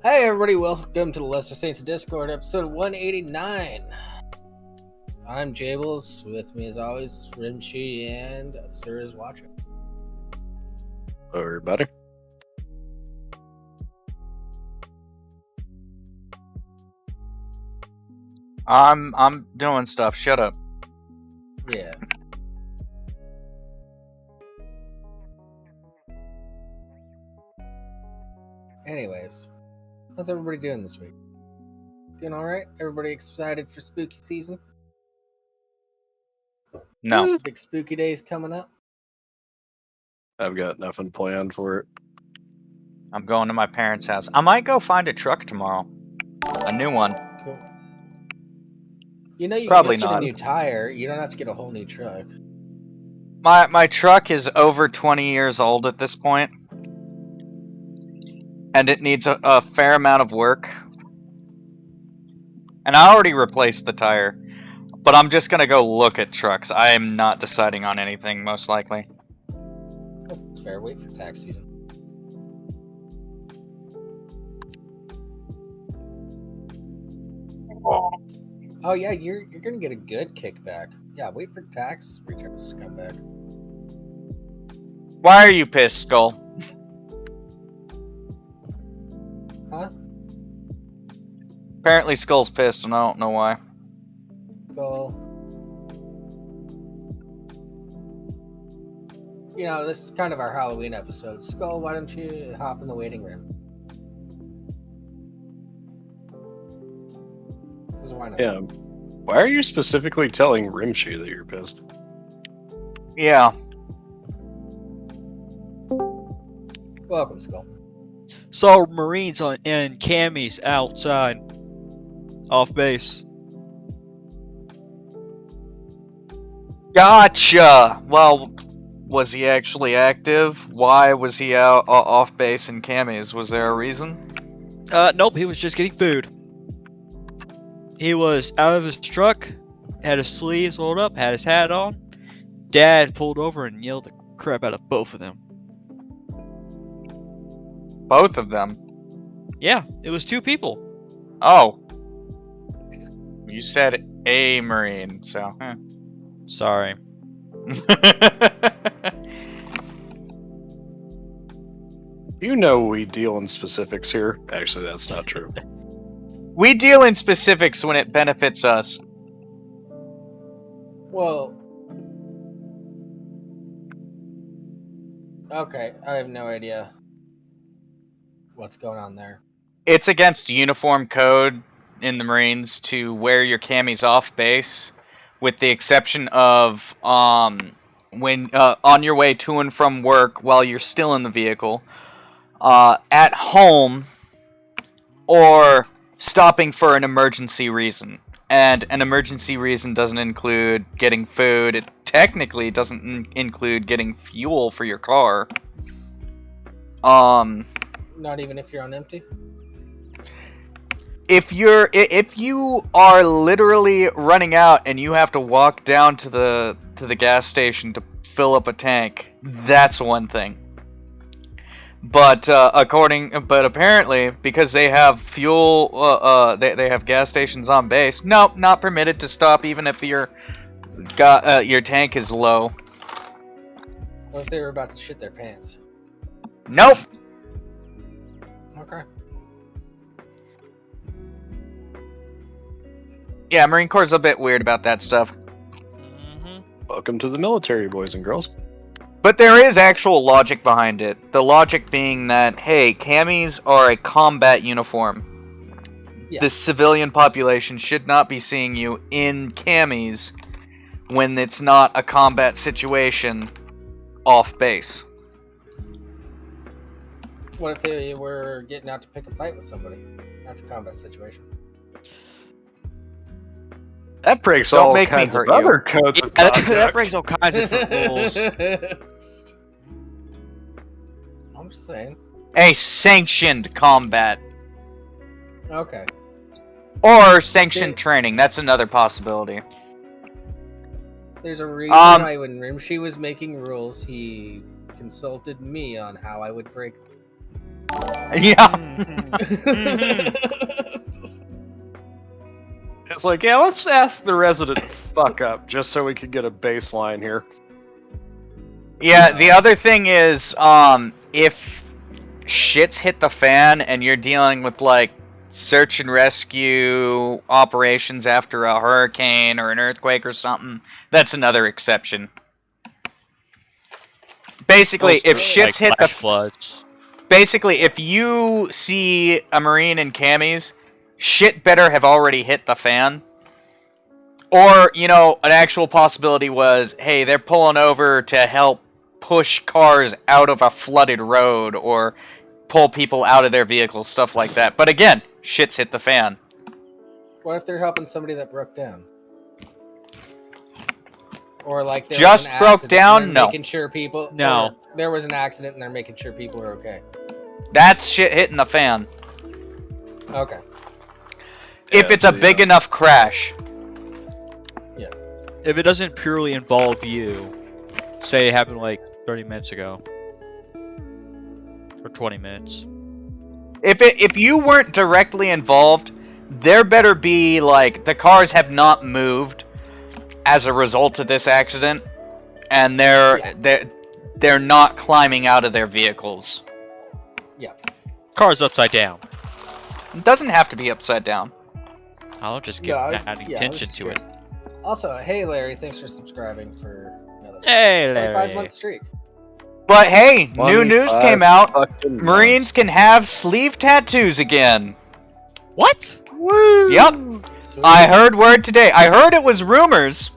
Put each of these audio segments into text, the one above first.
Hey everybody, welcome to the Lesser Saints Discord, episode 189. I'm Jables, with me as always, Rimshee, and Sir is watching. Hello everybody. I'm doing stuff, shut up. Yeah. Anyways, how's everybody doing this week? Doing alright? Everybody excited for spooky season? No. Big spooky days coming up? I've got nothing planned for it. I'm going to my parents' house. I might go find a truck tomorrow. A new one. Cool. You know, you Probably can just get a not. new tire. You don't have to get a whole new truck. My truck is over 20 years old at this point. And it needs a fair amount of work. And I already replaced the tire. But I'm just gonna go look at trucks. I am not deciding on anything, most likely. That's fair. Wait for tax season. Oh yeah, you're gonna get a good kickback. Yeah, wait for tax returns to come back. Why are you pissed, Skull? Huh? Apparently Skull's pissed and I don't know why. Skull. You know, this is kind of our Halloween episode. Skull, why don't you hop in the waiting room? Because why not? Yeah. Why are you specifically telling Rimshee that you're pissed? Yeah. Welcome, Skull. Saw Marines in camis outside, off base. Gotcha! Well, was he actually active? Why was he out off base in camis? Was there a reason? Nope, he was just getting food. He was out of his truck, had his sleeves rolled up, had his hat on. Dad pulled over and yelled the crap out of both of them. Both of them? Yeah, it was two people. Oh. You said a Marine, so. Sorry. You know we deal in specifics here. Actually, that's not true. We deal in specifics when it benefits us. Well, okay, I have no idea what's going on there. It's against uniform code in the Marines to wear your camis off base, with the exception of when on your way to and from work while you're still in the vehicle, at home, or stopping for an emergency reason. And an emergency reason doesn't include getting food. It technically doesn't include getting fuel for your car. Not even if you're on empty? If you are literally running out and you have to walk down to the gas station to fill up a tank, that's one thing. But apparently, because they have fuel, they have gas stations on base. Nope, not permitted to stop even if your tank is low. What if they were about to shit their pants? Nope. Okay. Yeah, Marine Corps' a bit weird about that stuff. Mm-hmm. Welcome to the military, boys and girls. But there is actual logic behind it. The logic being that, hey, camis are a combat uniform. Yeah. The civilian population should not be seeing you in camis when it's not a combat situation off base. What if they were getting out to pick a fight with somebody? That's a combat situation. That breaks Don't all make me kinds of hurt you. other codes of That conduct. brings all kinds of different rules. I'm just saying. A sanctioned combat. Okay. Or sanctioned training. That's another possibility. There's a reason why when Rimshee was making rules, he consulted me on how I would break them. Yeah. It's like, yeah, let's ask the resident to fuck up just so we can get a baseline here. Yeah, the other thing is, if shit's hit the fan and you're dealing with, like, search and rescue operations after a hurricane or an earthquake or something, that's another exception. Basically, if shit's hit the... floods. Basically, if you see a Marine in camis, shit better have already hit the fan. Or, you know, an actual possibility was, hey, they're pulling over to help push cars out of a flooded road or pull people out of their vehicles, stuff like that. But again, shit's hit the fan. What if they're helping somebody that broke down? Or like there Just was an broke accident down? and they're No. making sure people. No. or there was an accident and they're making sure people are okay. That's shit hitting the fan. Okay. If it's a big enough crash. If it doesn't purely involve you, say it happened like 30 minutes ago. Or 20 minutes. If you weren't directly involved, there better be, like, the cars have not moved as a result of this accident, and they're not climbing out of their vehicles. Yeah. Car's upside down. It doesn't have to be upside down. I'll just give adding tension to it. Also, hey Larry, thanks for subscribing for another Hey, Larry. 5-month streak. But hey, new news 25 came out. fucking Marines months. can have sleeve tattoos again. What? Woo! Yep. Sweet. I heard word today. I heard it was rumors,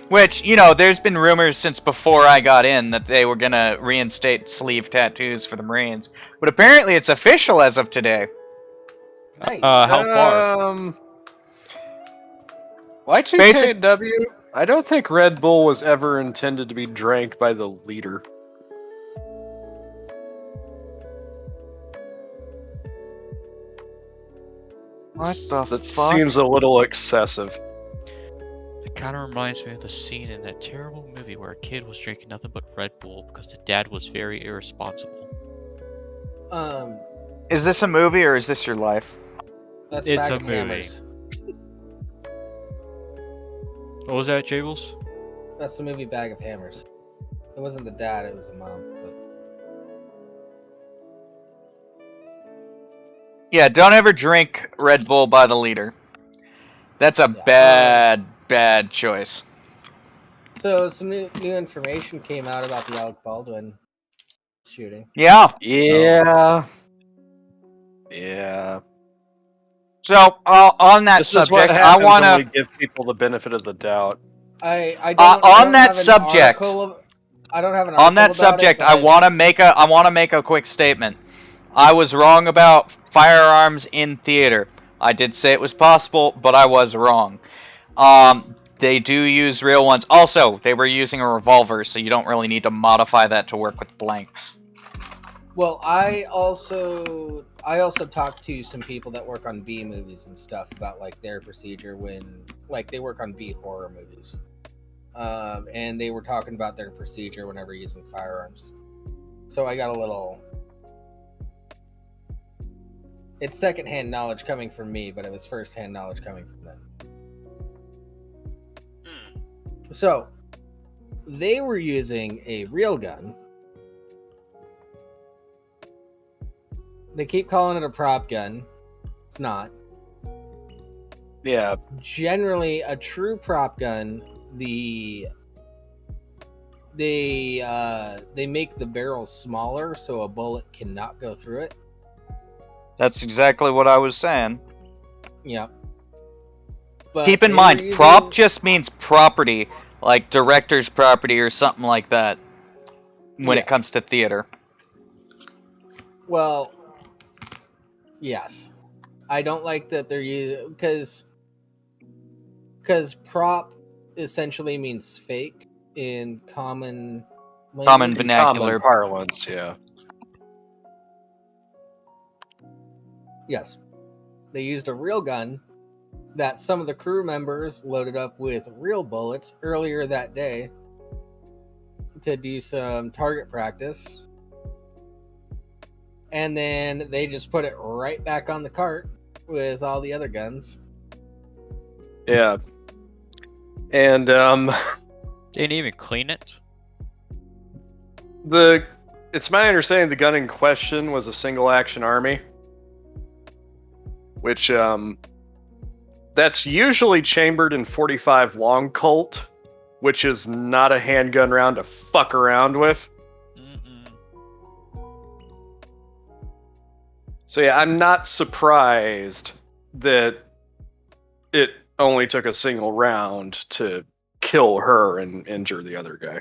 which, you know, there's been rumors since before I got in that they were gonna reinstate sleeve tattoos for the Marines. But apparently it's official as of today. Nice. How far? Y2KW, I don't think Red Bull was ever intended to be drank by the leader. What the That fuck? seems a little excessive. It kind of reminds me of the scene in that terrible movie where a kid was drinking nothing but Red Bull because the dad was very irresponsible. Is this a movie or is this your life? That's It's Bag a of movie. Hammers. What was that, Jables? That's the movie Bag of Hammers. It wasn't the dad, it was the mom. But... Yeah, don't ever drink Red Bull by the leader. That's a bad choice. So some new information came out about the Alec Baldwin shooting. Yeah. Yeah. Yeah. So, on that This is what subject, I happens want when we to... give people the benefit of the doubt. I on don't that have an subject- article I don't have an article On that about subject, it, I want to make a quick statement. I was wrong about firearms in theater. I did say it was possible, but I was wrong. They do use real ones. Also, they were using a revolver, so you don't really need to modify that to work with blanks. Well, I also talked to some people that work on B movies and stuff about like their procedure when like they work on B horror movies. And they were talking about their procedure whenever using firearms. So I got a little... It's secondhand knowledge coming from me, but it was firsthand knowledge coming from them. So, they were using a real gun. They keep calling it a prop gun. It's not. Yeah. Generally, a true prop gun, they make the barrel smaller so a bullet cannot go through it. That's exactly what I was saying. Yeah. But Keep in they mind, were using- prop just means property, like director's property or something like that, when it Yes. comes to theater. Well, yes. I don't like that they're using... Because prop essentially means fake in common language. Common vernacular. Common parlance, yeah. Yes. They used a real gun that some of the crew members loaded up with real bullets earlier that day to do some target practice. and then they just put it right back on the cart with all the other guns. Yeah. And Didn't even clean it. it's my understanding the gun in question was a single action army, which that's usually chambered in 45 long Colt, which is not a handgun round to fuck around with. So yeah, I'm not surprised that it only took a single round to kill her and injure the other guy.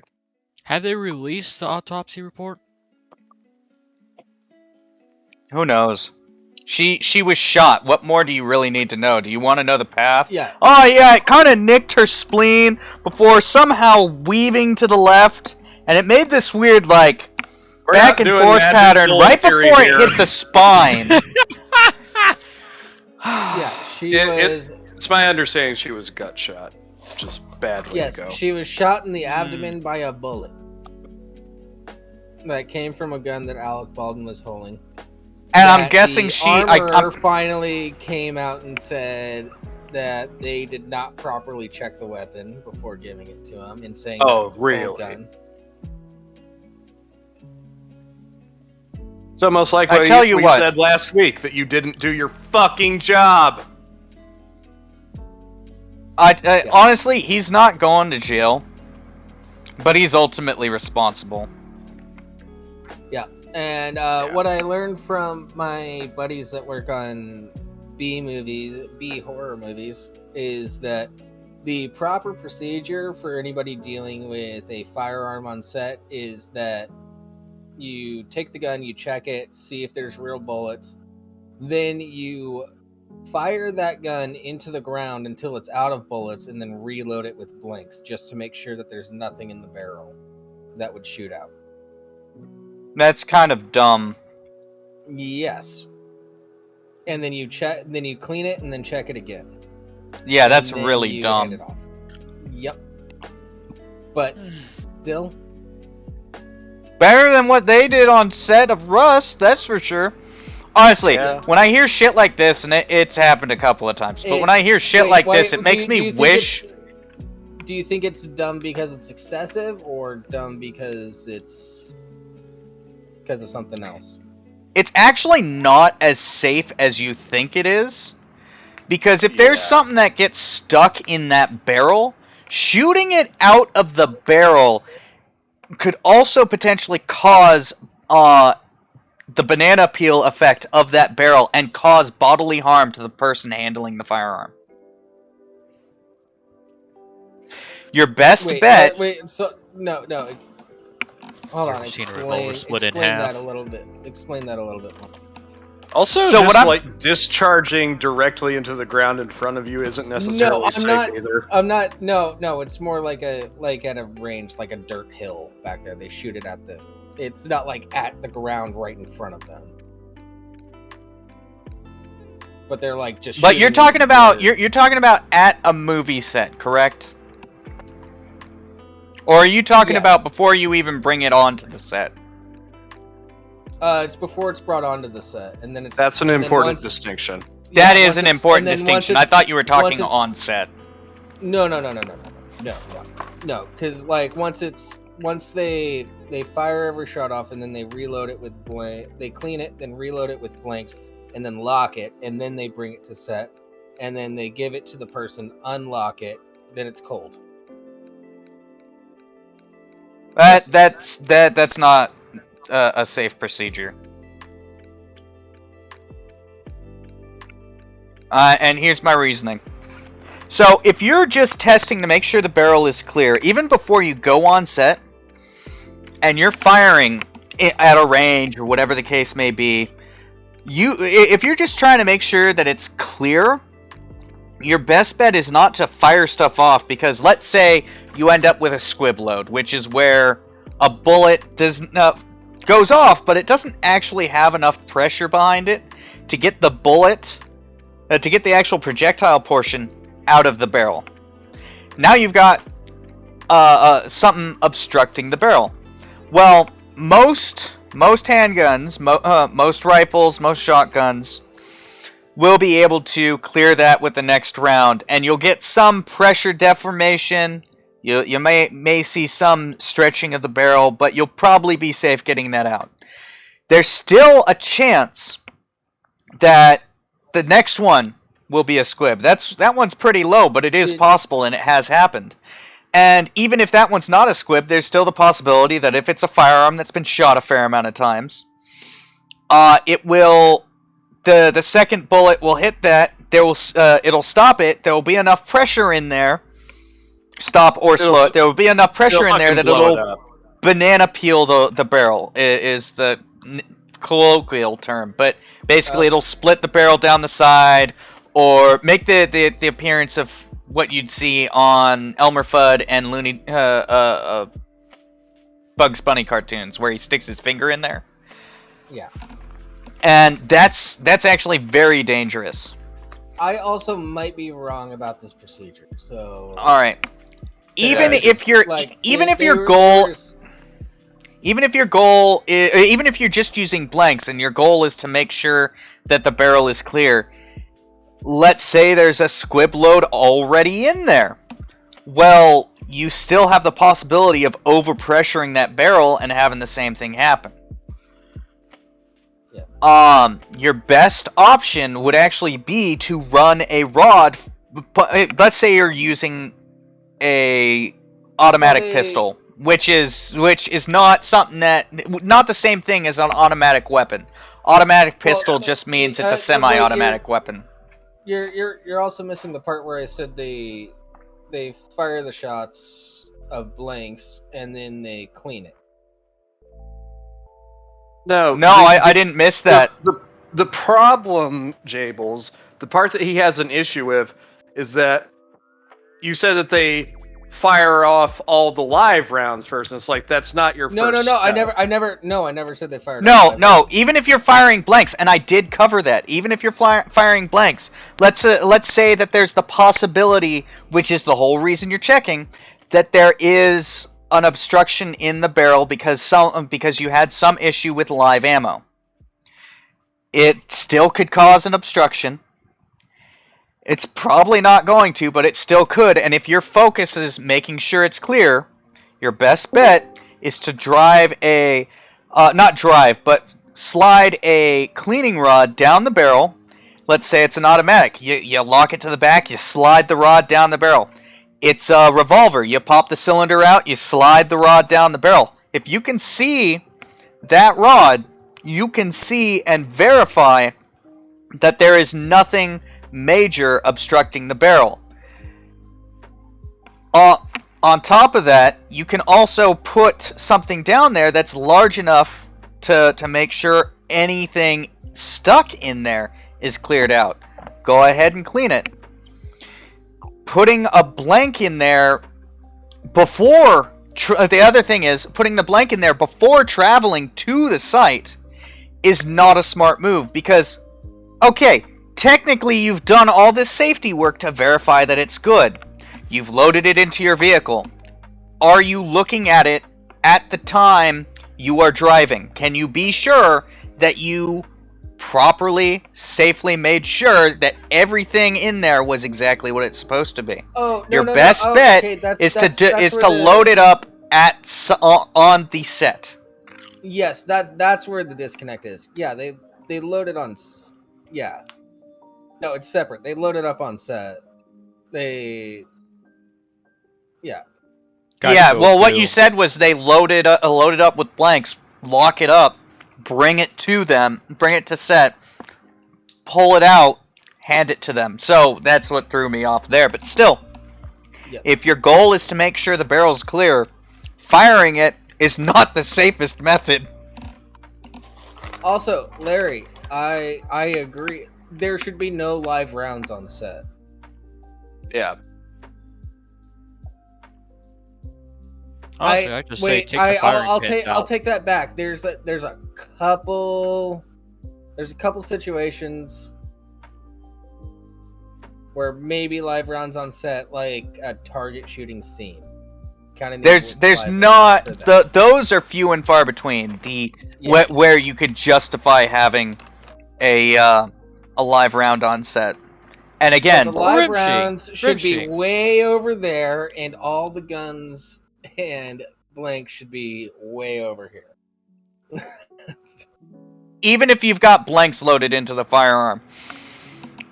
Have they released the autopsy report? Who knows? She was shot. What more do you really need to know? Do you want to know the path? Yeah. Oh yeah, it kind of nicked her spleen before somehow weaving to the left, and it made this weird like We're back not and doing forth magic pattern bullet right theory before here. it hit the spine. Yeah, she was. It's my understanding she was gut shot. Just badly Yes, go. she was shot in the abdomen by a bullet that came from a gun that Alec Baldwin was holding. And I'm That guessing the she. armorer finally came out and said that they did not properly check the weapon before giving it to him and saying that it was a cold really? gun. It's almost like I tell you we what. said last week that you didn't do your fucking job. Honestly, he's not going to jail, but he's ultimately responsible. And what I learned from my buddies that work on B horror movies, is that the proper procedure for anybody dealing with a firearm on set is that you take the gun, you check it, see if there's real bullets, then you fire that gun into the ground until it's out of bullets, and then reload it with blanks just to make sure that there's nothing in the barrel that would shoot out. That's kind of dumb. Yes. And then you check, then you clean it, and then check it again. Yeah, that's And then really you dumb. hand it off. Yep. But still, Better than what they did on set of Rust, that's for sure. Honestly, Yeah. when I hear shit like this, and it's happened a couple of times, but when I hear shit Wait, like why- this, it makes do you me think wish. Do you think it's dumb because it's excessive, or dumb because it's because of something else? It's actually not as safe as you think it is. Because if there's Yeah. something that gets stuck in that barrel, shooting it out of the barrel could also potentially cause the banana peel effect of that barrel and cause bodily harm to the person handling the firearm. Your best bet... So no. Hold on. I've seen a revolver split in Explain half. that a little bit. Explain that a little bit more. Also, So what just I'm- like discharging directly into the ground in front of you isn't necessarily I'm safe not- either. I'm not. No. It's more like at a range, like a dirt hill back there. They shoot it at the. It's not like at the ground right in front of them. But they're like just. But you're shooting talking about dirt. you're talking about at a movie set, correct? Or are you talking Yes. about before you even bring it onto the set? It's before it's brought onto the set, and then it's. That's an and then important once- distinction. That yeah, is once an it's- important and then once distinction. it's- I thought you were talking once it's- on set. No. Because like once they fire every shot off, and then they reload it with they clean it, then reload it with blanks, and then lock it, and then they bring it to set, and then they give it to the person, unlock it, then it's cold. That's not a safe procedure. And here's my reasoning. So, if you're just testing to make sure the barrel is clear, even before you go on set, and you're firing at a range or whatever the case may be, if you're just trying to make sure that it's clear, your best bet is not to fire stuff off, because let's say you end up with a squib load, which is where a bullet goes off, but it doesn't actually have enough pressure behind it to get the bullet, to get the actual projectile portion out of the barrel. Now you've got something obstructing the barrel. Well, most most handguns, most rifles, most shotguns will be able to clear that with the next round, and you'll get some pressure deformation. You may see some stretching of the barrel, but you'll probably be safe getting that out. There's still a chance that the next one will be a squib. That one's pretty low, but it is possible, and it has happened. And even if that one's not a squib, there's still the possibility that if it's a firearm that's been shot a fair amount of times, it will, the second bullet will hit that. It'll stop it. There will be enough pressure in there. Stop or slow it. There will be enough pressure in there that it'll banana peel the barrel. Is the colloquial term, but basically it'll split the barrel down the side, or make the appearance of what you'd see on Elmer Fudd and Bugs Bunny cartoons, where he sticks his finger in there. Yeah. And that's actually very dangerous. I also might be wrong about this procedure. So all right. Even if you're just using blanks and your goal is to make sure that the barrel is clear, let's say there's a squib load already in there. Well, you still have the possibility of overpressuring that barrel and having the same thing happen. Yeah. Your best option would actually be to run a rod. Let's say you're using a automatic pistol, which is not something not the same thing as an automatic weapon. Automatic pistol just means it's a semi-automatic weapon. You're also missing the part where I said they fire the shots of blanks and then they clean it. No, I didn't miss that. The problem, Jables, the part that he has an issue with is that you said that they fire off all the live rounds first, and it's like that's not your first step. I never said they fired. No. Even if you're firing blanks, and I did cover that. Even if you're firing blanks, let's say that there's the possibility, which is the whole reason you're checking, that there is an obstruction in the barrel because you had some issue with live ammo. It still could cause an obstruction. It's probably not going to, but it still could. And if your focus is making sure it's clear, your best bet is to slide a cleaning rod down the barrel. Let's say it's an automatic. You lock it to the back, you slide the rod down the barrel. It's a revolver. You pop the cylinder out, you slide the rod down the barrel. If you can see that rod, you can see and verify that there is nothing major obstructing the barrel. On top of that, you can also put something down there that's large enough to make sure anything stuck in there is cleared out. Go ahead and clean it. Putting a blank in there before the other thing is putting the blank in there before traveling to the site is not a smart move, because okay, technically you've done all this safety work to verify that it's good. You've loaded it into your vehicle. Are you looking at it at the time you are driving? Can you be sure that you properly, safely made sure that everything in there was exactly what it's supposed to be? Your best bet is to load it up on the set. Yes, that's where the disconnect is. Yeah, they load it on. Yeah. No, it's separate. They load it up on set. Yeah. What you said was they load it up with blanks, lock it up, bring it to set, pull it out, hand it to them. So that's what threw me off there. But still, if your goal is to make sure the barrel's clear, firing it is not the safest method. Also, Larry, I agree. There should be no live rounds on set. Yeah. Honestly, I just say take the firing pins out. I'll take that back. There's a couple situations where maybe live rounds on set, like a target shooting scene. kind of There's not those are few and far between. Where you could justify having a live round on set. And again, the live Rimshee. rounds should Rimshee. be way over there, and all the guns and blanks should be way over here. even if you've got blanks loaded into the firearm,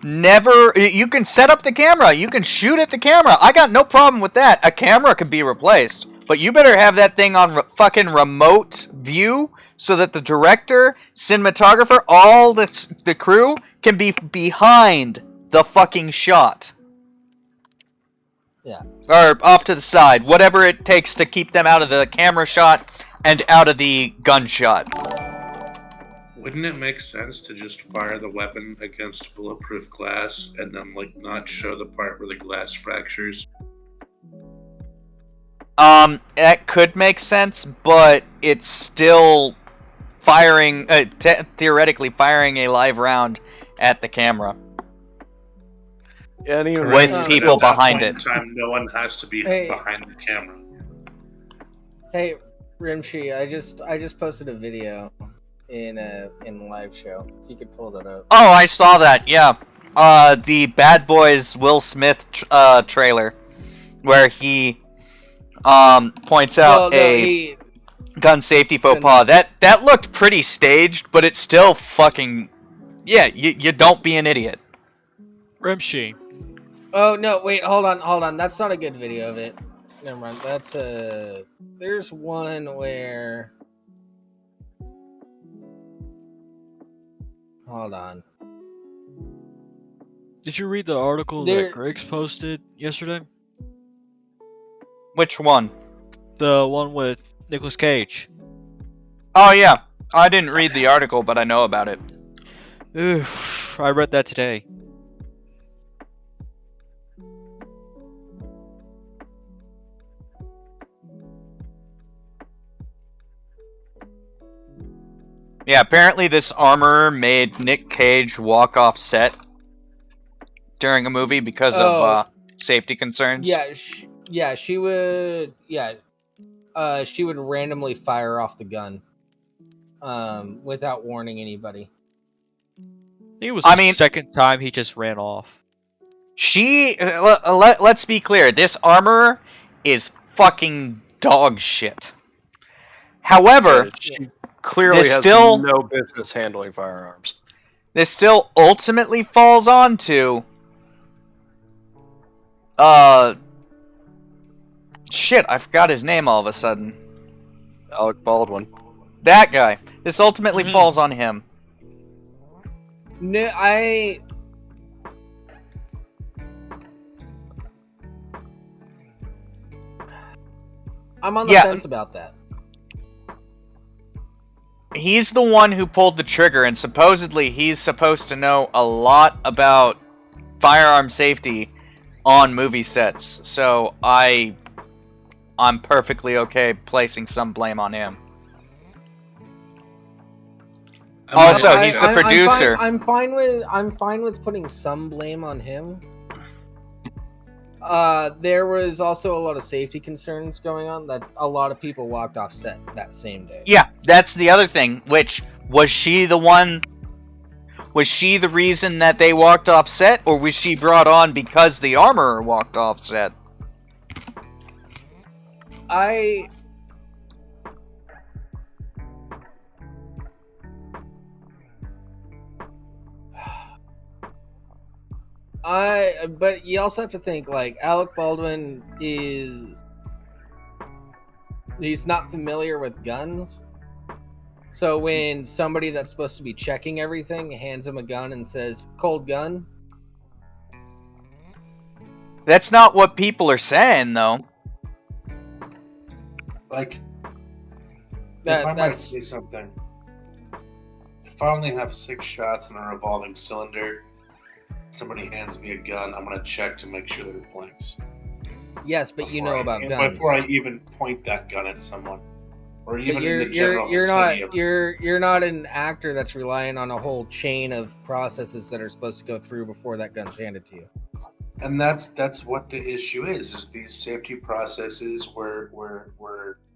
you can set up the camera, you can shoot at the camera. I got no problem with that. A camera could be replaced, but you better have that thing on fucking remote view so that the director, cinematographer, all the crew can be behind the fucking shot. Yeah. Or off to the side, whatever it takes to keep them out of the camera shot and out of the gunshot. Wouldn't it make sense to just fire the weapon against bulletproof glass and then, like, not show the part where the glass fractures? That could make sense, but it's still firing, theoretically firing a live round at the camera. Yeah, and even With people At that behind point in it. time, no one has to be behind the camera. Hey, Rimshee, I just posted a video in a live show. If you could pull that up. Oh, I saw that. Yeah, the Bad Boys Will Smith trailer, where he points out gun safety faux pas. That looked pretty staged, but it's still fucking you don't be an idiot. Rimshee. Oh no! Wait, hold on. That's not a good video of it. Never mind. That's There's one where. Hold on. Did you read the article that Griggs posted yesterday? Which one? The one with Nicolas Cage. Oh yeah, I didn't read the article, but I know about it. Oof, I read that today. Yeah, apparently this armorer made Nick Cage walk off set during a movie because of safety concerns. Yeah, she would randomly fire off the gun without warning anybody. It was the second time he just ran off. Let's be clear, this armorer is fucking dog shit. However, she clearly has no business handling firearms. This still ultimately falls onto shit, I forgot his name all of a sudden. Alec Baldwin. That guy. This ultimately falls on him. No, I'm on the fence about that. He's the one who pulled the trigger, and supposedly he's supposed to know a lot about firearm safety on movie sets. So I'm perfectly okay placing some blame on him. Also, he's the producer. I'm fine with putting some blame on him. There was also a lot of safety concerns going on that a lot of people walked off set that same day. Yeah, that's the other thing. Which was she the one? Was she the reason that they walked off set, or was she brought on because the armorer walked off set? But you also have to think, like, Alec Baldwin he's not familiar with guns. So when somebody that's supposed to be checking everything hands him a gun and says, "Cold gun," that's not what people are saying, though. Like, if I might say something, if I only have 6 shots in a revolving cylinder, somebody hands me a gun, I'm gonna check to make sure that it blinks. Yes, but you know about guns before I even point that gun at someone, or even in the general vicinity. You're not an actor that's relying on a whole chain of processes that are supposed to go through before that gun's handed to you. And that's what the issue is these safety processes were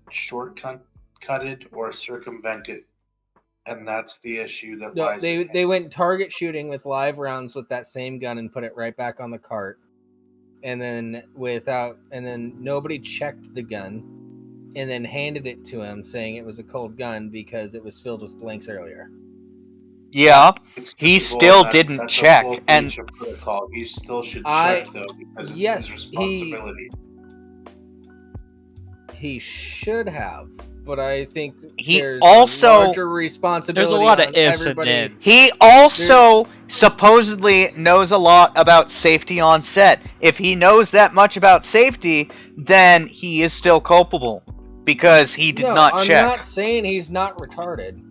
shortcutted or circumvented. And that's the issue that No, lies ahead. they went target shooting with live rounds with that same gun and put it right back on the cart. And then nobody checked the gun and then handed it to him saying it was a cold gun because it was filled with blanks earlier. Yeah, he still didn't that's check, a full and breach of protocol. He still should check though, because it's his responsibility. He should have, but I think he there's also a larger responsibility. There's a lot of on ifs and everybody. then. He also supposedly knows a lot about safety on set. If he knows that much about safety, then he is still culpable because he did not check. I'm not saying he's not retarded.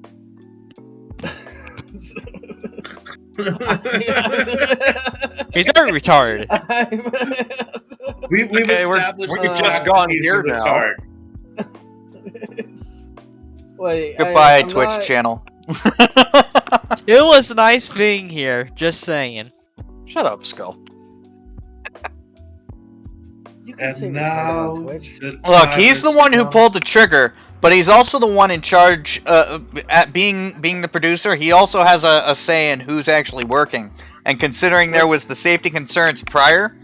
He's very retarded. We've established we've just gone here now. Wait, Goodbye, I'm Twitch not... channel. It was nice being here. Just saying. Shut up, Skull. You can say And retarded now, on Twitch. Look, he's the one who pulled the trigger, but he's also the one in charge. At being the producer, he also has a say in who's actually working. And considering there was the safety concerns prior,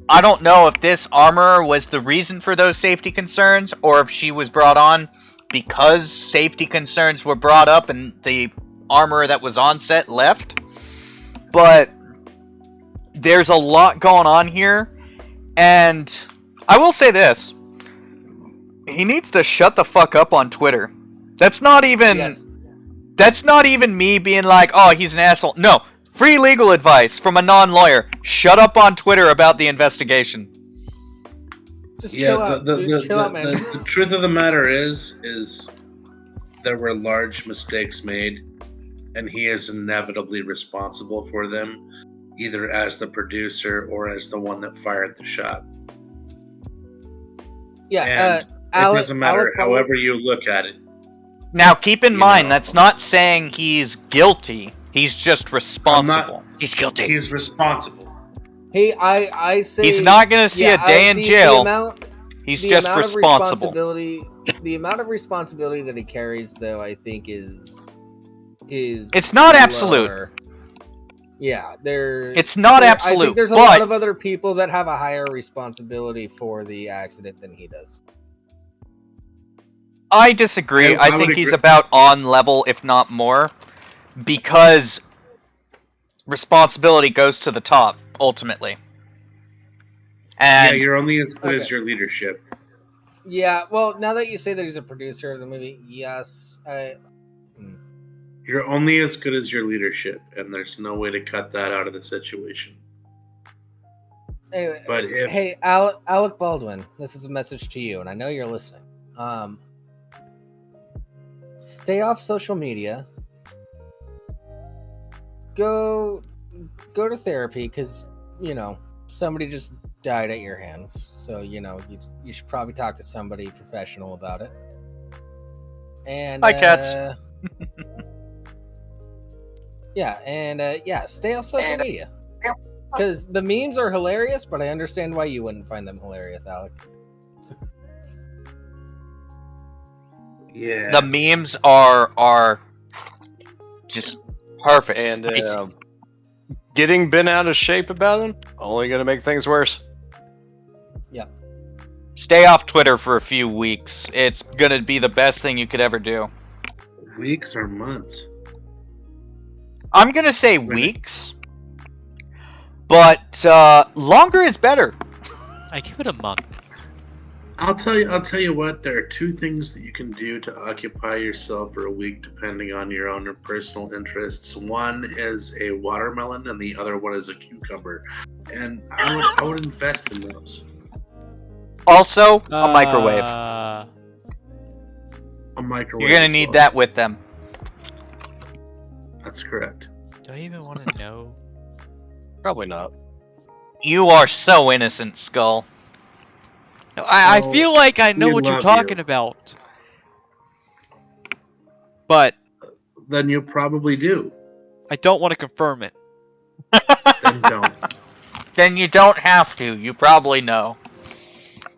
I don't know if this armorer was the reason for those safety concerns, or if she was brought on because safety concerns were brought up and the armorer that was on set left. But there's a lot going on here, and I will say this. He needs to shut the fuck up on Twitter. That's not even... Yes. That's not even me being like, oh, he's an asshole. No. Free legal advice from a non-lawyer. Shut up on Twitter about the investigation. Just chill out, chill out, man. The truth of the matter is there were large mistakes made, and he is inevitably responsible for them, either as the producer or as the one that fired the shot. Yeah, it doesn't matter however you look at it. Now, keep in mind, that's not saying he's guilty. He's just responsible. He's guilty. He's responsible. Hey, I say He's not going to see a day in jail. He's just responsible. The amount of responsibility that he carries, though, I think is it's not absolute. Yeah, it's not absolute. I think there's a lot of other people that have a higher responsibility for the accident than he does. I disagree. I think he's about on level, if not more, because responsibility goes to the top, ultimately. And yeah, you're only as good as your leadership. Yeah, well, now that you say that he's a producer of the movie, yes. You're only as good as your leadership, and there's no way to cut that out of the situation. Anyway, but hey, Alec Baldwin, this is a message to you, and I know you're listening. Stay off social media. Go to therapy, because, somebody just died at your hands. So, you should probably talk to somebody professional about it. And hi, cats. Stay off social media. Because the memes are hilarious, but I understand why you wouldn't find them hilarious, Alec. Yeah. The memes are just perfect. And getting bent out of shape about them, only going to make things worse. Yep. Stay off Twitter for a few weeks. It's going to be the best thing you could ever do. Weeks or months? I'm going to say weeks. But longer is better. I give it a month. I'll tell you what, there are two things that you can do to occupy yourself for a week depending on your own personal interests. One is a watermelon and the other one is a cucumber. And I would invest in those. Also, a microwave. A microwave. You're going to need that with them. That's correct. Do I even want to know? Probably not. You are so innocent, Skull. No, I feel like I know what you're talking about. But then you probably do. I don't want to confirm it. Then don't. Then you don't have to. You probably know.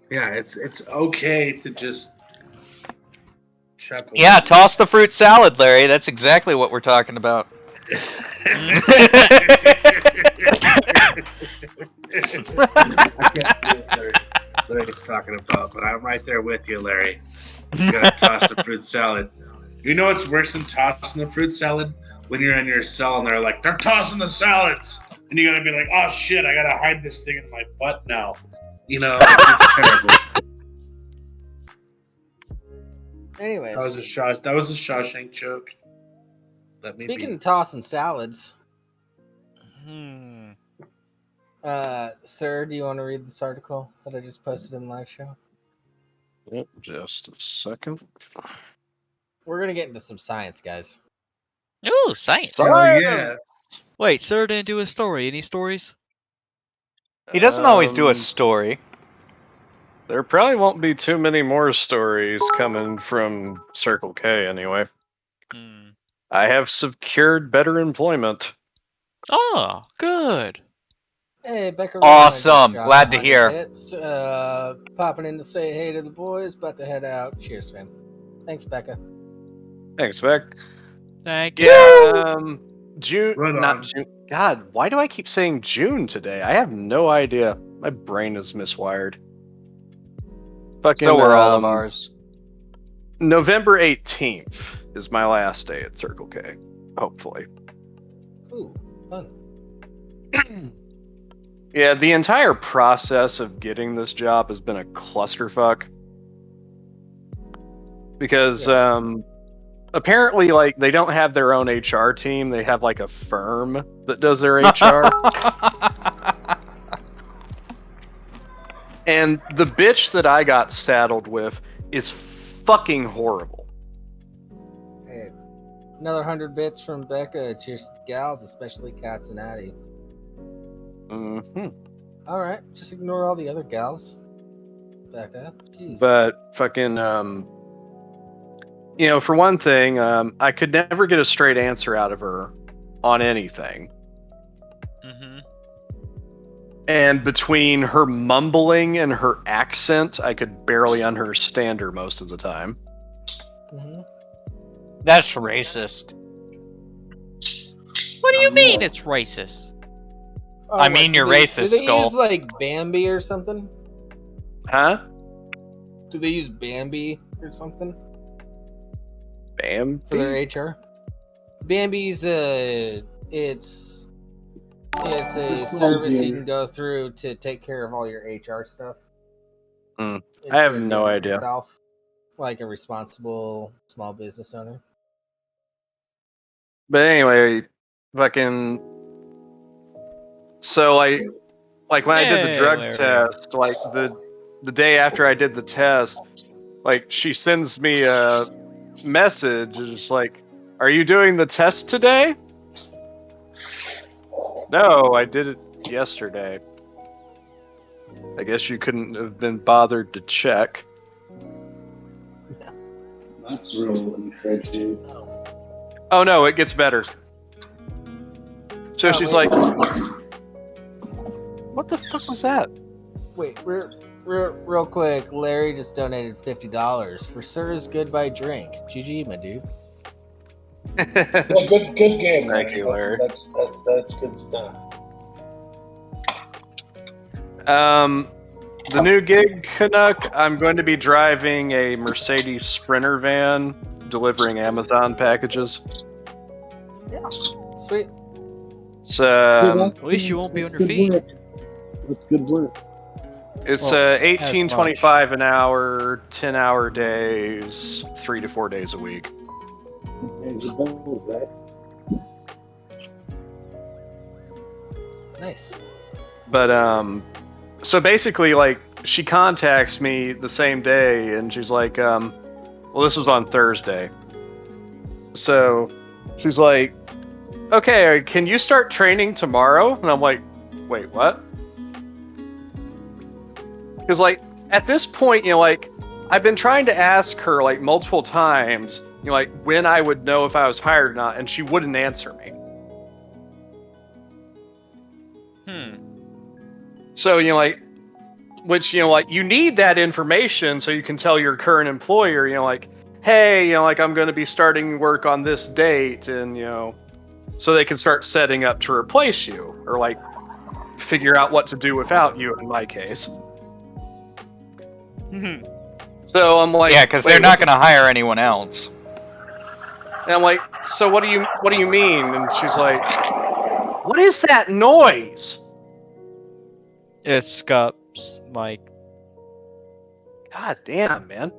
Yeah, it's okay to just chuckle. Yeah, toss the fruit salad, Larry. That's exactly what we're talking about. I can't see what Larry's talking about, but I'm right there with you, Larry. You gotta toss the fruit salad. You know what's worse than tossing the fruit salad? When you're in your cell and they're like, they're tossing the salads! And you gotta be like, oh shit, I gotta hide this thing in my butt now. You know, it's terrible. Anyways, That was a Shawshank joke. Let me speaking be. of tossing salads, Hmm. sir, do you want to read this article that I just posted in the live show? Yep, just a second. We're gonna get into some science, guys. Ooh, science. Oh yeah. Wait, sir didn't do a story. Any stories? He doesn't always do a story. There probably won't be too many more stories coming from Circle K anyway. Hmm. I have secured better employment. Oh, good. Hey, Becca. Awesome. Glad to hear. Bits, popping in to say hey to the boys. About to head out. Cheers, fam. Thanks, Becca. Thanks, Beck. Thank you. Yeah, June, Right on. not June. God, why do I keep saying June today? I have no idea. My brain is miswired. Fucking, So were all of ours. November 18th is my last day at Circle K. Hopefully. Ooh, fun. Yeah, the entire process of getting this job has been a clusterfuck. Because, apparently, like, they don't have their own HR team. They have, like, a firm that does their HR. And the bitch that I got saddled with is fucking horrible. Hey, another 100 bits from Becca. Cheers to the gals, especially Cats and Addie. Mm-hmm. All right, just ignore all the other gals. Becca, jeez. But fucking, you know, for one thing, I could never get a straight answer out of her on anything. Mm-hmm. And between her mumbling and her accent, I could barely understand her most of the time. Mm-hmm. That's racist. What do you mean it's racist? Oh, I mean, you're racist, Do they Skull. use like Bambi or something? Huh? Do they use Bambi or something Bam? for their HR? Bambi's it's a service you can go through to take care of all your HR stuff. I have instead of no doing it idea. yourself, like a responsible small business owner. But anyway, fucking. So like when I did the drug Larry. test, like the day after I did the test, like she sends me a message. It's like, "Are you doing the test today?" No, I did it yesterday. I guess you couldn't have been bothered to check. That's real encouraging. Oh no, it gets better. So she's like, "What the fuck was that?" Wait, real quick. Larry just donated $50 for Sir's Goodbye Drink. GG, my dude. Yeah, good game. Thank you, Larry. That's good stuff. The new gig, Canuck, I'm going to be driving a Mercedes Sprinter van, delivering Amazon packages. Yeah, sweet. It's At least you won't be on your feet. That's good work. it's Well, $18.25 an hour, 10-hour days, 3 to 4 days a week. Nice. But so basically, like, she contacts me the same day, and she's like, well, this was on Thursday. So she's like, okay, can you start training tomorrow? And I'm like, wait, what? Because, like, at this point, you know, like, I've been trying to ask her, like, multiple times, you know, like, when I would know if I was hired or not, and she wouldn't answer me. So, like, which, like, you need that information so you can tell your current employer, like, hey, like, I'm going to be starting work on this date, and, so they can start setting up to replace you, or, like, figure out what to do without you, in my case. So I'm like, yeah, because they're not going to hire anyone else. And I'm like, so what do you mean? And she's like, what is that noise? It's Scott's mic. God damn, man.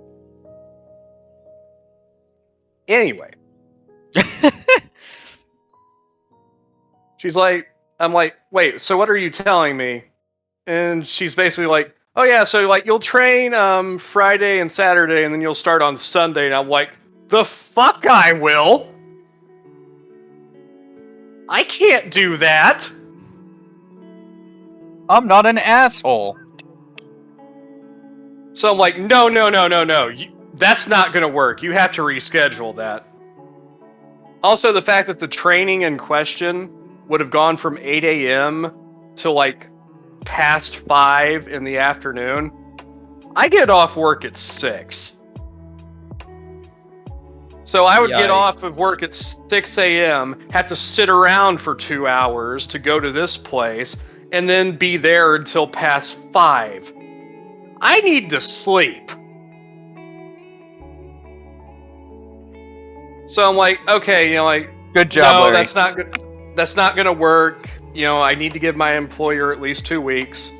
Anyway. She's like, I'm like, wait, so what are you telling me? And she's basically like, oh yeah, so like you'll train Friday and Saturday and then you'll start on Sunday. And I'm like, the fuck I will? I can't do that. I'm not an asshole. So I'm like, no. That's not going to work. You have to reschedule that. Also, the fact that the training in question would have gone from 8 a.m. to like past 5 in the afternoon. I get off work at 6. So I would get off of work at 6 a.m., have to sit around for 2 hours to go to this place, and then be there until past 5. I need to sleep. So I'm like, okay, like, good job, no, Larry. that's not good. That's not gonna work. I need to give my employer at least 2 weeks.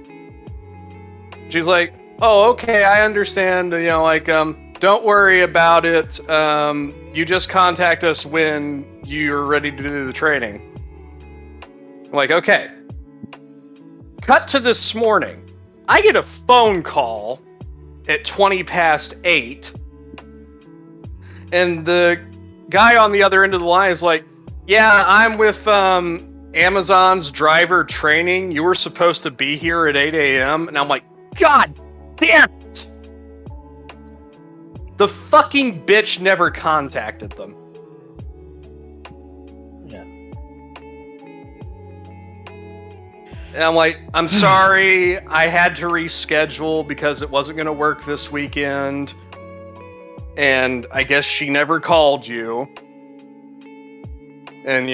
She's like, oh, okay, I understand. Don't worry about it. You just contact us when you're ready to do the training. I'm like, okay. Cut to this morning. I get a phone call at 20 past 8. And the guy on the other end of the line is like, yeah, I'm with Amazon's driver training. You were supposed to be here at 8 a.m. And I'm like, God damn it! The fucking bitch never contacted them. Yeah. And I'm like, I'm sorry, I had to reschedule because it wasn't going to work this weekend. And I guess she never called you. And,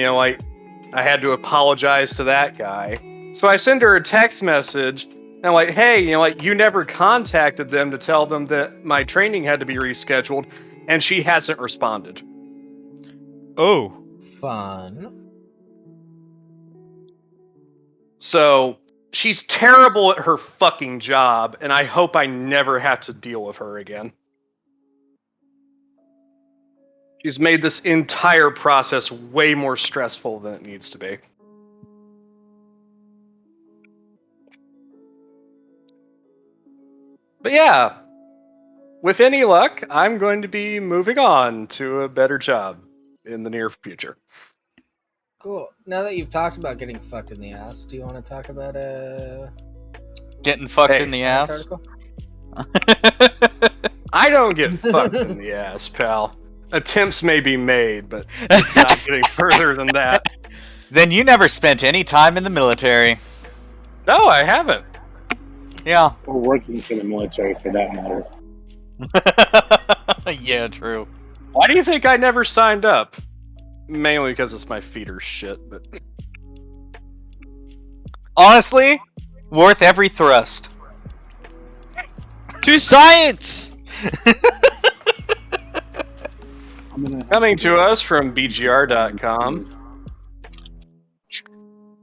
I had to apologize to that guy. So I send her a text message. And I'm like, hey, you never contacted them to tell them that my training had to be rescheduled. And she hasn't responded. Oh. Fun. So she's terrible at her fucking job. And I hope I never have to deal with her again. She's made this entire process way more stressful than it needs to be. But yeah, with any luck, I'm going to be moving on to a better job in the near future. Cool. Now that you've talked about getting fucked in the ass, do you want to talk about getting fucked in the ass? I don't get fucked in the ass, pal. Attempts may be made, but it's not getting further than that. Then you never spent any time in the military. No, I haven't. Yeah. Or working for the military, for that matter. Yeah, true. Why do you think I never signed up? Mainly because it's my feet are shit, but... Honestly, worth every thrust. To science! Coming to us from BGR.com.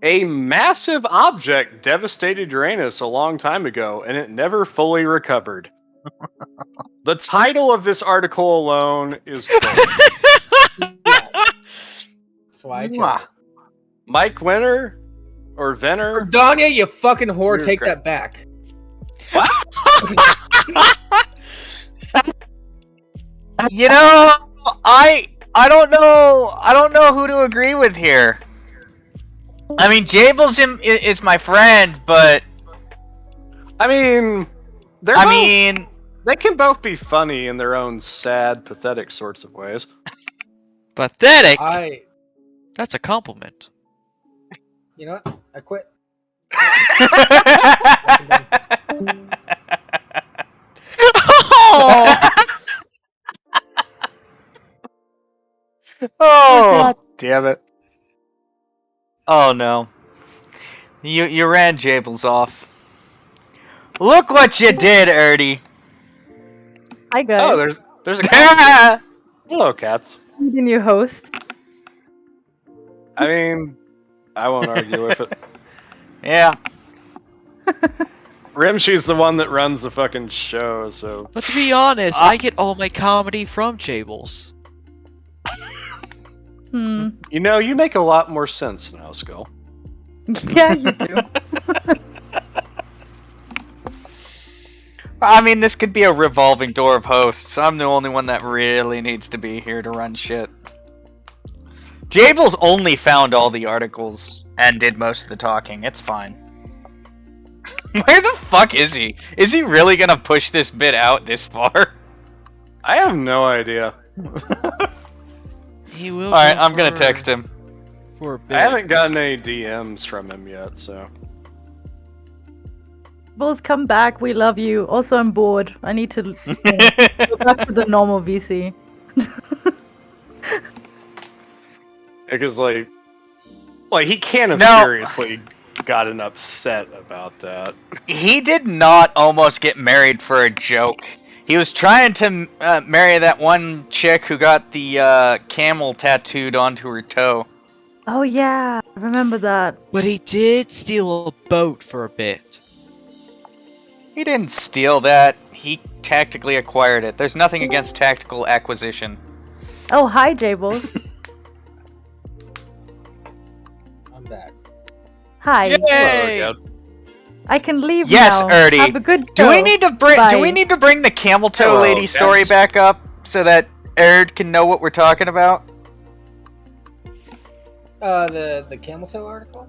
A massive object devastated Uranus a long time ago, and it never fully recovered. The title of this article alone is gold. That's why I chose it. Mike Winner? Or Venner? Danya, you fucking whore, You're take great. that back. What? I don't know who to agree with here. I mean, Jables is my friend, but I mean, they can both be funny in their own sad, pathetic sorts of ways. Pathetic? I That's a compliment. You know what? I quit. Oh! Oh, God damn it. Oh no. You ran Jables off. Look what you did, Erdy. Hi guys. Oh, there's a cat. Hello, cats. The new host. I mean, I won't argue with it. Yeah. Rimshee's the one that runs the fucking show, so... But to be honest, I get all my comedy from Jables. You know, you make a lot more sense now, Skull. Yeah, you do. I mean, this could be a revolving door of hosts. I'm the only one that really needs to be here to run shit. Jables only found all the articles and did most of the talking. It's fine. Where the fuck is he? Is he really gonna push this bit out this far? I have no idea. He will. Alright, I'm gonna text him. For a bit. I haven't gotten any DMs from him yet, so... Bulls, come back. We love you. Also, I'm bored. I need to go back to the normal VC. Because, like, he can't have No. seriously gotten upset about that. He did not almost get married for a joke. He was trying to marry that one chick who got the camel tattooed onto her toe. Oh yeah, I remember that. But he did steal a boat for a bit. He didn't steal that. He tactically acquired it. There's nothing against tactical acquisition. Oh, hi, Jables. I'm back. Hi. Yay! Hello again. I can leave Yes, now. Erdy. Have a good Do show. we need to bring? Bye. Do we need to bring the camel toe Hello, lady story gents. back up so that Erd can know what we're talking about? The camel toe article?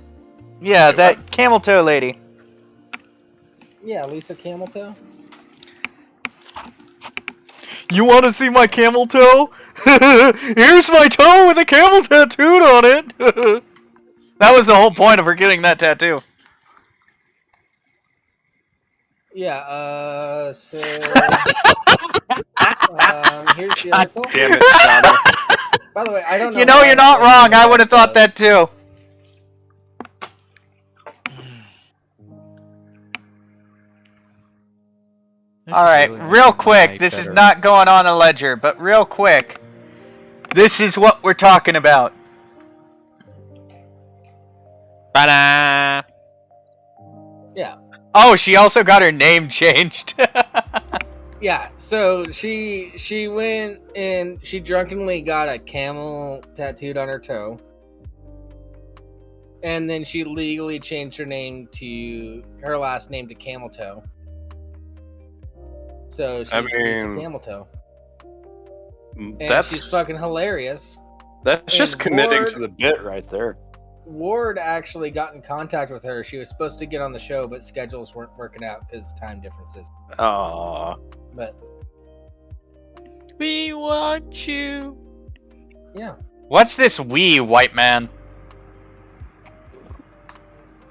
Yeah, Wait, that camel toe lady. Yeah, Lisa Camel Toe. You want to see my camel toe? Here's my toe with a camel tattooed on it. That was the whole point of her getting that tattoo. Yeah, so here's the article. Damn it, Shauna. By the way, I don't know. You know, why you're not I'm wrong. doing I would have stuff. thought that too. Alright, real quick. This is not going on a ledger, but real quick. This is what we're talking about. Ta-da! Yeah, Oh, she also got her name changed. yeah. So she went and she drunkenly got a camel tattooed on her toe, and then she legally changed her name to her last name to Camel Toe. So she's Lisa mean, Camel Toe, and she's That's fucking hilarious. just and committing Ward- to the bit right there. Ward actually got in contact with her. She was supposed to get on the show, but schedules weren't working out because time differences. Aww. But We want you. yeah, What's this wee white man?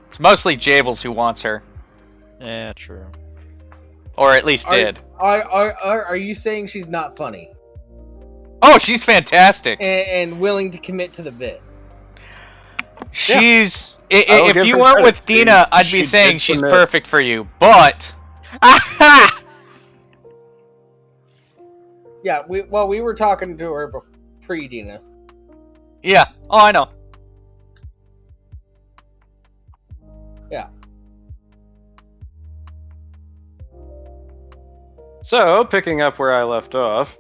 It's mostly Jables who wants her. Yeah, true. Or at least did. Are you saying she's not funny Oh, she's fantastic. and willing to commit to the bit? She's... I'll If give you her weren't credit. with Dina, I'd She be did saying she's commit. perfect for you. But... Aha! Yeah, we were talking to her pre Dina. Yeah. Oh, I know. Yeah. So, picking up where I left off,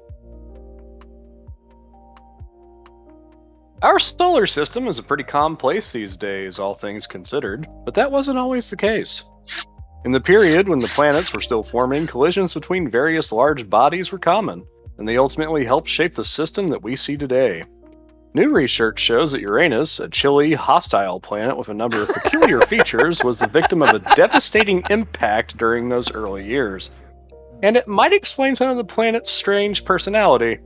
our solar system is a pretty calm place these days, all things considered, but that wasn't always the case. In the period when the planets were still forming, collisions between various large bodies were common, and they ultimately helped shape the system that we see today. New research shows that Uranus, a chilly, hostile planet with a number of peculiar features, was the victim of a devastating impact during those early years. And it might explain some of the planet's strange personality.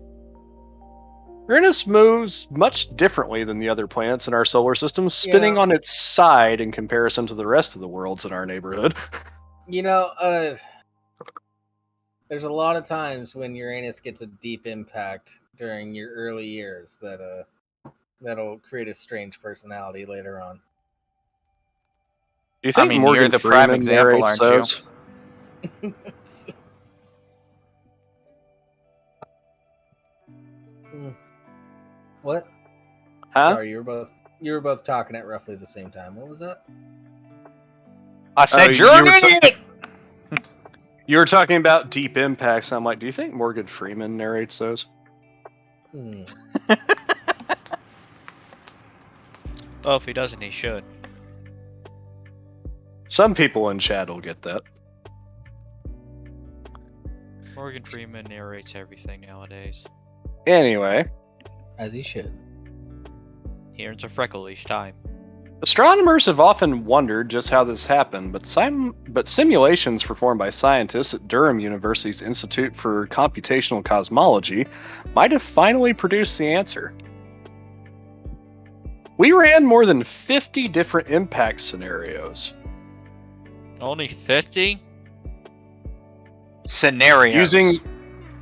Uranus moves much differently than the other planets in our solar system, spinning on its side in comparison to the rest of the worlds in our neighborhood. There's a lot of times when Uranus gets a deep impact during your early years that'll create a strange personality later on. Do you think Morgan you're the Freeman prime example, narrates aren't those? you? What? Huh? Sorry, you were both talking at roughly the same time. What was that? I said you're an idiot! You were talking about deep impacts, and I'm like, do you think Morgan Freeman narrates those? Oh, if he doesn't, he should. Some people in chat will get that. Morgan Freeman narrates everything nowadays. Anyway. As he should. He earns a freckle each time. Astronomers have often wondered just how this happened, but simulations performed by scientists at Durham University's Institute for Computational Cosmology might have finally produced the answer. We ran more than 50 different impact scenarios. Only 50? Scenarios.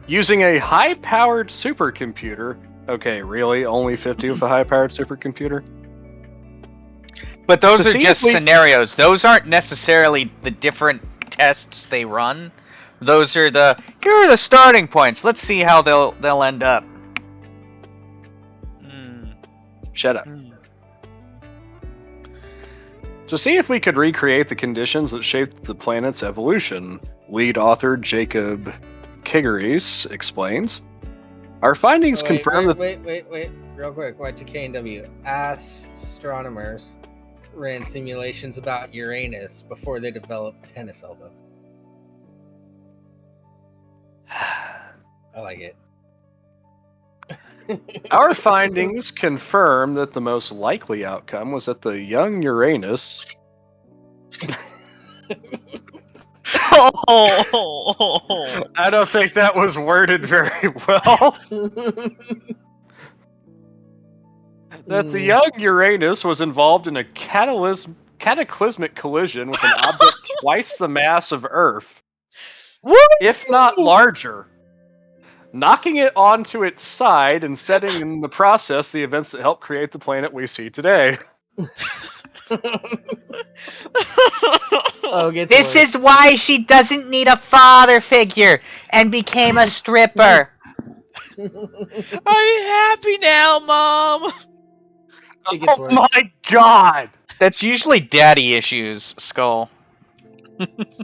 Using a high-powered supercomputer. Okay, really? Only 50 with a high-powered supercomputer? But those are just scenarios. Those aren't necessarily the different tests they run. Those are here are the starting points. Let's see how they'll end up. Shut up. To see if we could recreate the conditions that shaped the planet's evolution, lead author Jacob Kigeries explains. Our findings confirm that... Wait. Real quick. Y2KW. Astronomers ran simulations about Uranus before they developed tennis elbow. I like it. Our findings confirm that the most likely outcome was that the young Uranus... I don't think that was worded very well. That the young Uranus was involved in a cataclysmic collision with an object twice the mass of Earth, if not larger, knocking it onto its side and setting in the process the events that helped create the planet we see today. This is why she doesn't need a father figure and became a stripper. I'm happy now, Mom! Oh my god! That's usually daddy issues, Skull.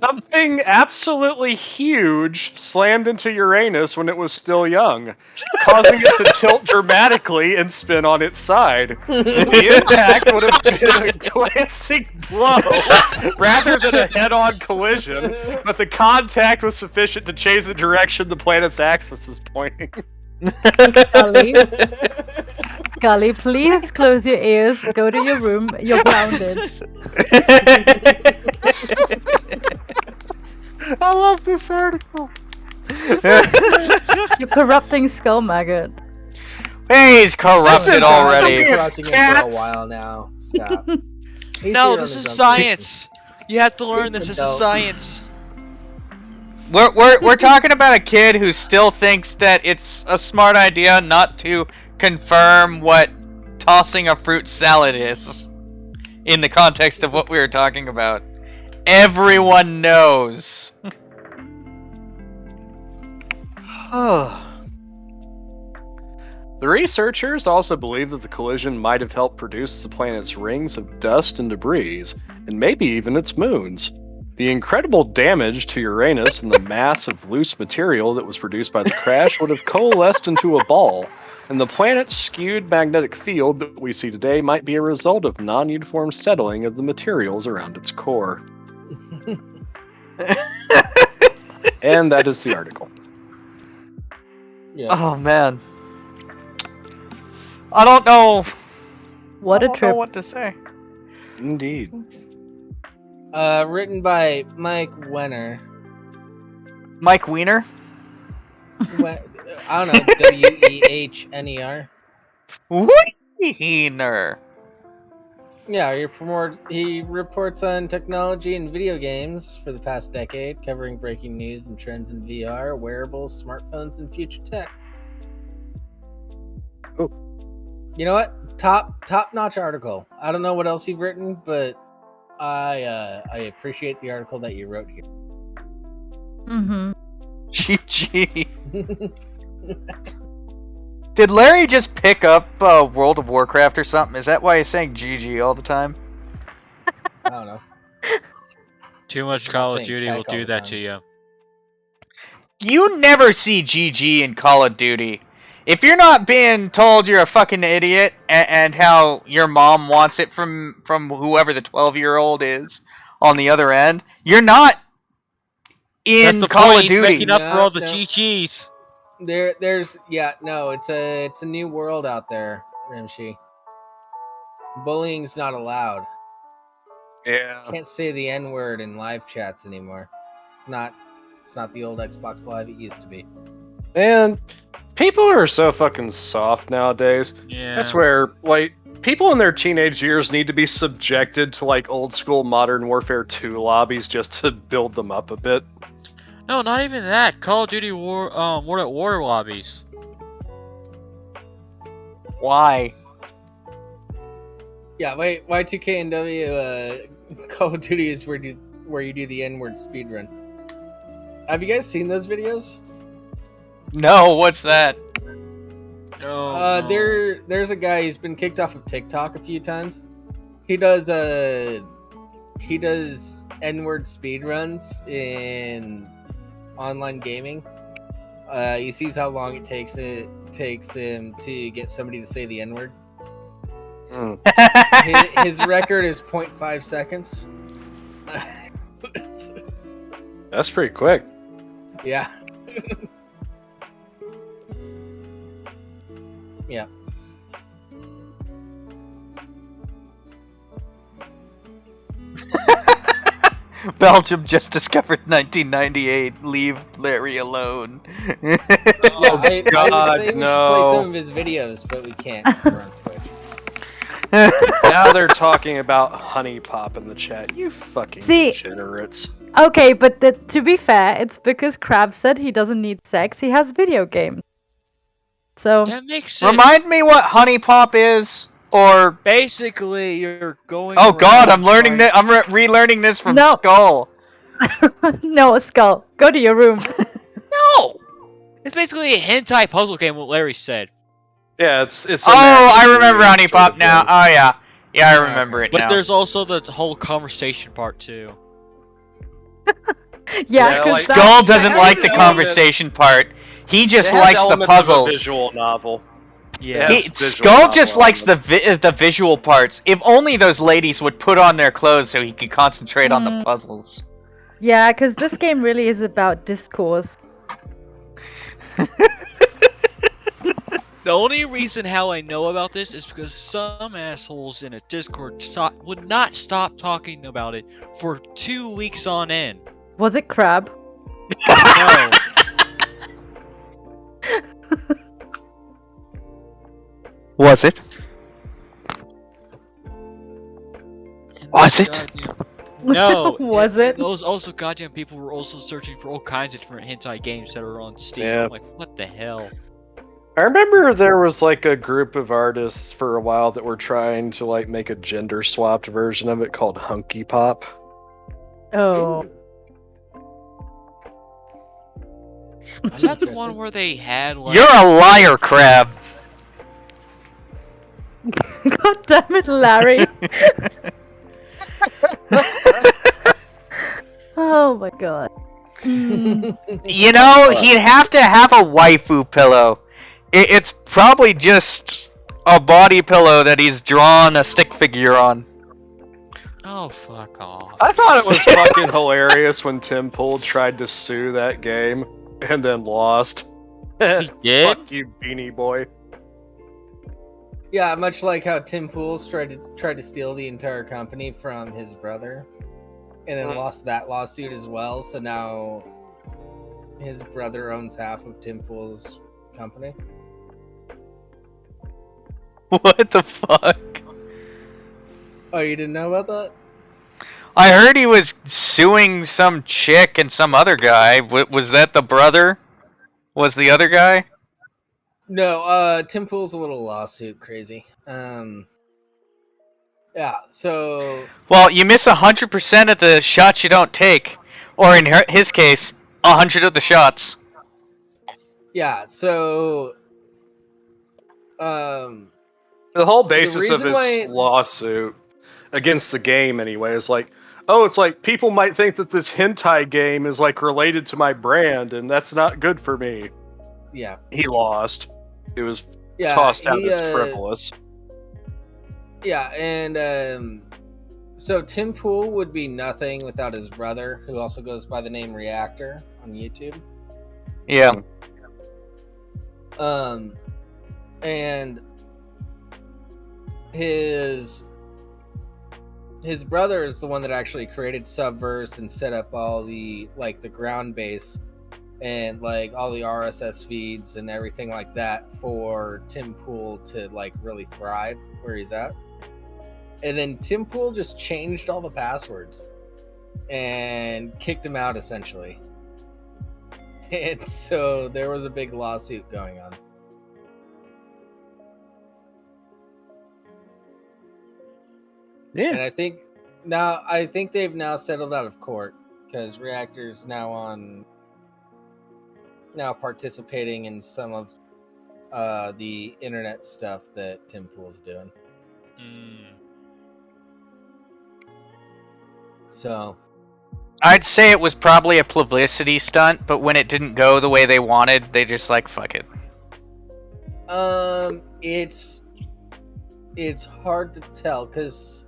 Something absolutely huge slammed into Uranus when it was still young, causing it to tilt dramatically and spin on its side. The impact would have been a glancing blow rather than a head-on collision, but the contact was sufficient to change the direction the planet's axis is pointing. Scully, please close your ears, go to your room, you're grounded. I love this article. You're corrupting Skullmaggot. He's corrupted already. Corrupting it for a while now. Stop. No, this is science. You have to learn this. This is science. We're talking about a kid who still thinks that it's a smart idea not to confirm what tossing a fruit salad is in the context of what we were talking about. Everyone knows. The researchers also believe that the collision might have helped produce the planet's rings of dust and debris, and maybe even its moons. The incredible damage to Uranus and the mass of loose material that was produced by the crash would have coalesced into a ball, and the planet's skewed magnetic field that we see today might be a result of non-uniform settling of the materials around its core. And that is the article. Yeah. Oh man, I don't know. What a I don't trip. know what to say. Indeed. Written by Mike Wenner. Mike Wiener. I don't know. Wehner. Wiener. Yeah, he reports on technology and video games for the past decade, covering breaking news and trends in VR, wearables, smartphones, and future tech. Oh. You know what? Top-notch article. I don't know what else you've written, but I appreciate the article that you wrote here. Mm-hmm. GG. Did Larry just pick up World of Warcraft or something? Is that why he's saying GG all the time? I don't know. Too much I'm not Call of saying Duty tech will all do the that time. to you. You never see GG in Call of Duty. If you're not being told you're a fucking idiot and how your mom wants it from whoever the 12-year-old is on the other end, you're not in That's the Call point. of He's Duty. making up for all the No. GGs. It's a new world out there, Rimshee. Bullying's not allowed. Yeah. Can't say the N-word in live chats anymore. It's not the old Xbox Live it used to be. Man, people are so fucking soft nowadays. Yeah. That's where, like, people in their teenage years need to be subjected to, like, old school Modern Warfare 2 lobbies just to build them up a bit. No, not even that. Call of Duty World at War lobbies. Why? Yeah, wait, Y2K and Call of Duty is where you do the N-word speedrun. Have you guys seen those videos? No, what's that? No. There's a guy who's been kicked off of TikTok a few times. He does N-word speedruns in online gaming. He sees how long it takes him to get somebody to say the N-word. His record is 0.5 seconds. That's pretty quick. Yeah. Yeah. Belgium just discovered 1998. Leave Larry alone. Yeah, I would God, say we should no. play some of his videos, but we can't. We're on Twitch. Now they're talking about honey pop in the chat. You fucking See- degenerates. Okay, but to be fair, it's because Crab said he doesn't need sex. He has video games. So That makes sense. Remind me what honey pop is, or Basically, you're going. oh god, around I'm learning trying- that. I'm relearning this from No. Skull. no, Skull, go to your room. No. It's basically a hentai puzzle game. What Larry said. Yeah, it's. Oh, I American remember Dream honey sort of pop now. thing. Oh yeah, yeah, I remember it But now. there's also the whole conversation part too. Yeah, Yeah, because like- Skull doesn't It like the has conversation part. He It just has likes the elements of a puzzles. visual novel. Yeah. Yes. He, visual Skull novel just likes elements. the visual parts. If only those ladies would put on their clothes so he could concentrate on the Mm. puzzles. yeah, because this game really is about discourse. The only reason how I know about this is because some assholes in a Discord would not stop talking about it for 2 weeks on end. Was it Crab? No. Was it? And Was those it? goddamn- No. Was and it? Those also goddamn people were also searching for all kinds of different hentai games that are on Steam. Yeah. I'm like, what the hell? I remember there was like a group of artists for a while that were trying to like make a gender swapped version of it called Hunky Pop. Oh. Was that the one where they had like? You're a liar, Crab. God damn it, Larry. Oh my god. Mm. You know, he'd have to have a waifu pillow. It's probably just a body pillow that he's drawn a stick figure on. Oh fuck off. I thought it was fucking hilarious when Tim Pool tried to sue that game and then lost. He did? Fuck you, Beanie Boy. Yeah, much like how Tim Pools tried to steal the entire company from his brother, and then lost that lawsuit as well. So now his brother owns half of Tim Pool's company. What the fuck? Oh, you didn't know about that? I heard he was suing some chick and some other guy. Was that the brother? Was the other guy? No, Tim Pool's a little lawsuit crazy. Yeah, so Well, you miss 100% of the shots you don't take. Or in his case, 100 of the shots. yeah, so The whole basis of reason his why- lawsuit against the game, anyway, is like, oh, it's like people might think that this hentai game is like related to my brand, and that's not good for me. yeah, He lost. It was yeah, tossed out as frivolous. yeah, and so Tim Pool would be nothing without his brother, who also goes by the name Reactor on YouTube. Yeah. And his brother is the one that actually created Subverse and set up all the the ground base and like all the RSS feeds and everything like that for Tim Pool to like really thrive where he's at. And then Tim Pool just changed all the passwords and kicked him out essentially. And so there was a big lawsuit going on. Yeah. And I think they've now settled out of court because Reactor's now participating in some of the internet stuff that Tim Pool's doing. So I'd say it was probably a publicity stunt, but when it didn't go the way they wanted, they just like, fuck it. it's hard to tell because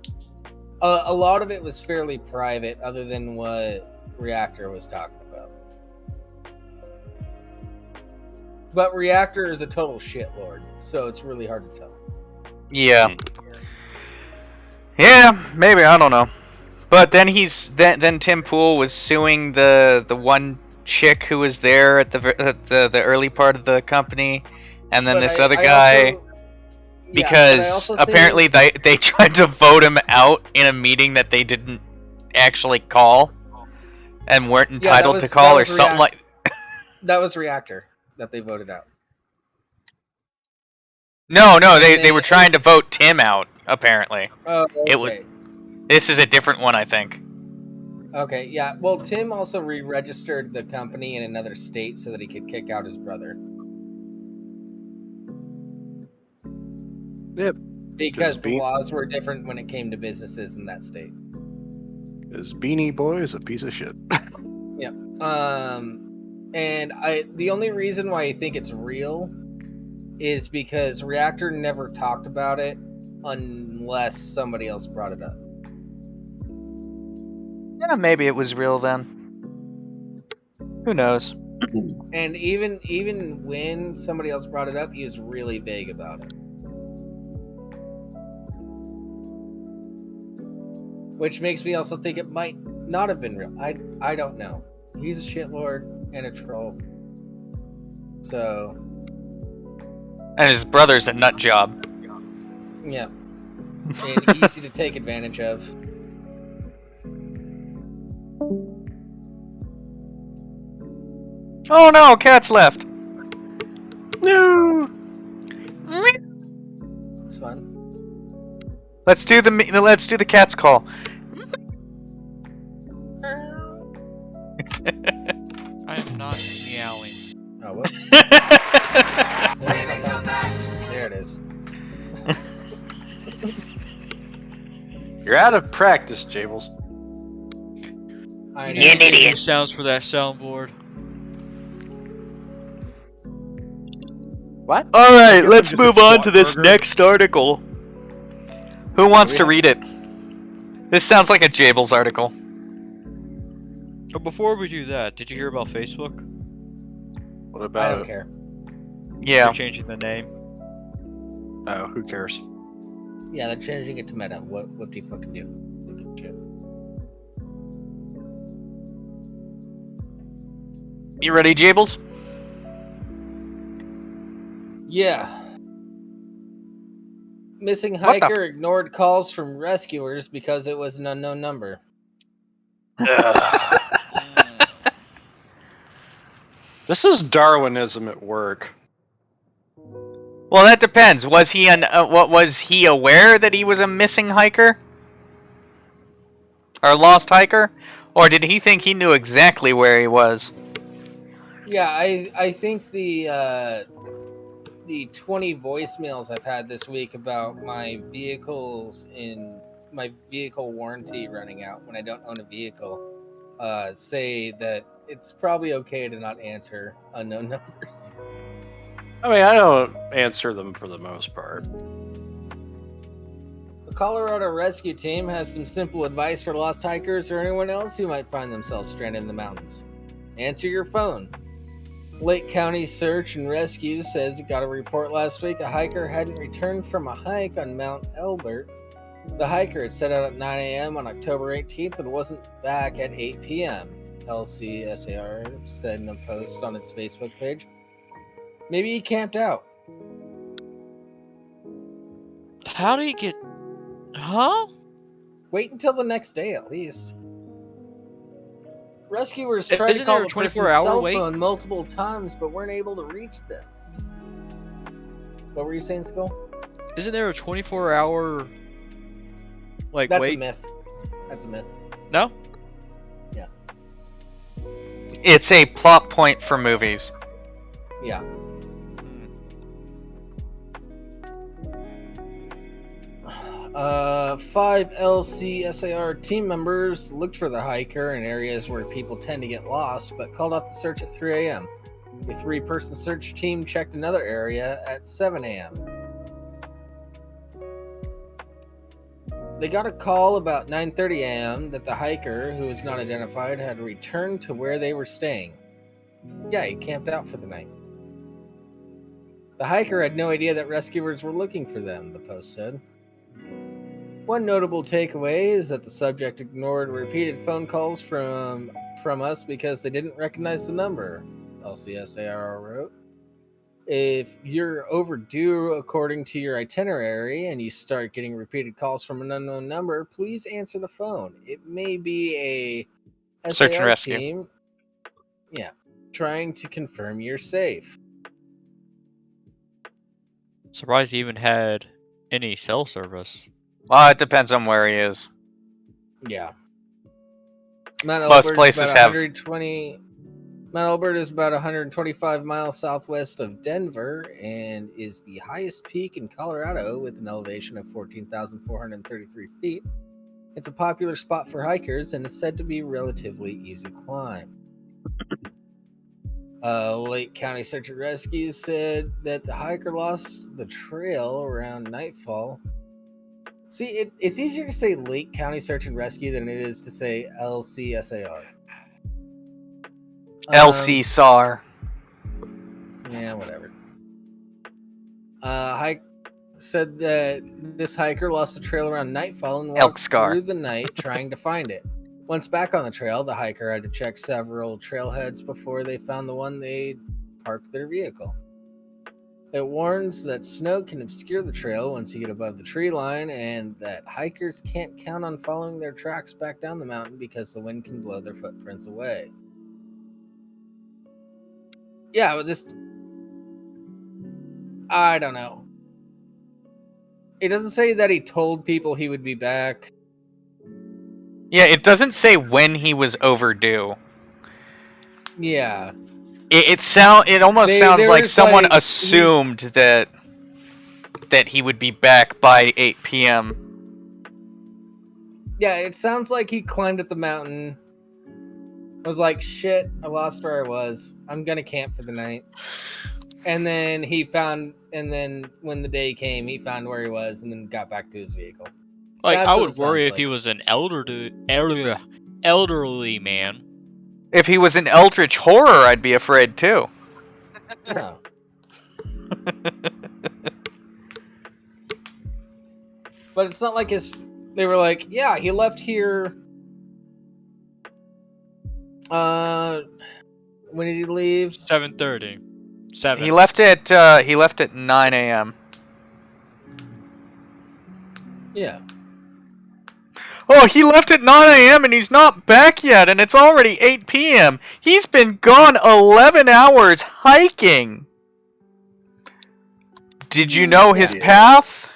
a lot of it was fairly private, other than what Reactor was talking about. But Reactor is a total shitlord, so it's really hard to tell. Yeah. Yeah, maybe, I don't know. But then then Tim Pool was suing the one chick who was there at the early part of the company, and then this other guy, because apparently they tried to vote him out in a meeting that they didn't actually call and weren't entitled to call or something like. That was Reactor that they voted out. No, they were trying to vote Tim out. Apparently, it was. This is a different one, I think. Okay, yeah. Well, Tim also re-registered the company in another state so that he could kick out his brother. Yep. Because the laws were different when it came to businesses in that state. His Beanie Boy is a piece of shit. Yeah. And the only reason why I think it's real is because Reactor never talked about it unless somebody else brought it up. Yeah, maybe it was real then. Who knows? And even when somebody else brought it up, he was really vague about it. Which makes me also think it might not have been real. I don't know. He's a shitlord and a troll. So. And his brother's a nut job. Yeah. And easy to take advantage of. Oh no, cats left. No. It's fun. Let's do the cat's call. I am not meowing. Oh, whoops. There it is. You're out of practice, Jables. I You know. need to make new sounds for that soundboard. What? All right, guess let's I'm just a move on to twat this burger. next article. Who wants to read it? This sounds like a Jables article. But before we do that, did you hear about Facebook? What I about don't it? care. Yeah. They're changing the name. Oh, who cares? Yeah, they're changing it to Meta. What do you fucking do? Who gives a shit? You ready, Jables? Yeah. Missing What the- hiker ignored calls from rescuers because it was an unknown number. This is Darwinism at work. Well, that depends. Was he was he aware that he was a missing hiker? Or lost hiker? Or did he think he knew exactly where he was? Yeah, I think the 20 voicemails I've had this week about my vehicle warranty running out when I don't own a vehicle say that it's probably okay to not answer unknown numbers. I mean, I don't answer them for the most part. The Colorado Rescue Team has some simple advice for lost hikers or anyone else who might find themselves stranded in the mountains. Answer your phone. Lake County Search and Rescue says it got a report last week a hiker hadn't returned from a hike on Mount Elbert. The hiker had set out at 9 a.m. on October 18th and wasn't back at 8 p.m., LCSAR said in a post on its Facebook page. Maybe he camped out. How did he get... Huh? Wait until the next day at least. Rescuers tried to Isn't call there a the person's 24-hour cell wait? phone multiple times but weren't able to reach them. What were you saying, Skull? Isn't there a 24-hour... Like, That's wait? a myth. That's a myth. No? Yeah. It's a plot point for movies. Yeah. 5 LCSAR team members looked for the hiker in areas where people tend to get lost, but called off the search at 3 a.m. A 3-person search team checked another area at 7 a.m. They got a call about 9:30 a.m. that the hiker, who was not identified, had returned to where they were staying. Yeah, he camped out for the night. The hiker had no idea that rescuers were looking for them, the post said. One notable takeaway is that the subject ignored repeated phone calls from us because they didn't recognize the number, LCSAR wrote. If you're overdue according to your itinerary and you start getting repeated calls from an unknown number, please answer the phone. It may be a Search and SAR rescue. team, trying to confirm you're safe. Surprised he even had any cell service. Well, it depends on where he is. Yeah. Mount Most Elbert places is about have- 120. Mount Elbert is about 125 miles southwest of Denver and is the highest peak in Colorado with an elevation of 14,433 feet. It's a popular spot for hikers and is said to be relatively easy climb. Lake County Search and Rescue said that the hiker lost the trail around nightfall. See, it's easier to say Lake County Search and Rescue than it is to say LCSAR. LC SAR. Yeah, whatever. Hike said that this hiker lost the trail around nightfall and Elk walked scar. through the night trying to find it. Once back on the trail, the hiker had to check several trailheads before they found the one they parked their vehicle. It warns that snow can obscure the trail once you get above the tree line and that hikers can't count on following their tracks back down the mountain because the wind can blow their footprints away. Yeah, but this... I don't know. It doesn't say that he told people he would be back. Yeah, it doesn't say when he was overdue. Yeah. It almost sounds there like is, someone like, assumed that he would be back by 8 p.m. Yeah, it sounds like he climbed up the mountain. Was like, shit, I lost where I was. I'm gonna camp for the night. And then when the day came, he found where he was and then got back to his vehicle. Like, That's I what would it worry sounds if he like. was an elderly man. If he was an eldritch horror, I'd be afraid too. No. But it's not like they were like, yeah, he left here. When did he leave? 7:30. 7. He left at 9 a.m. Yeah. Oh, he left at 9 a.m. and he's not back yet, and it's already 8 p.m. He's been gone 11 hours hiking. Did you know his path?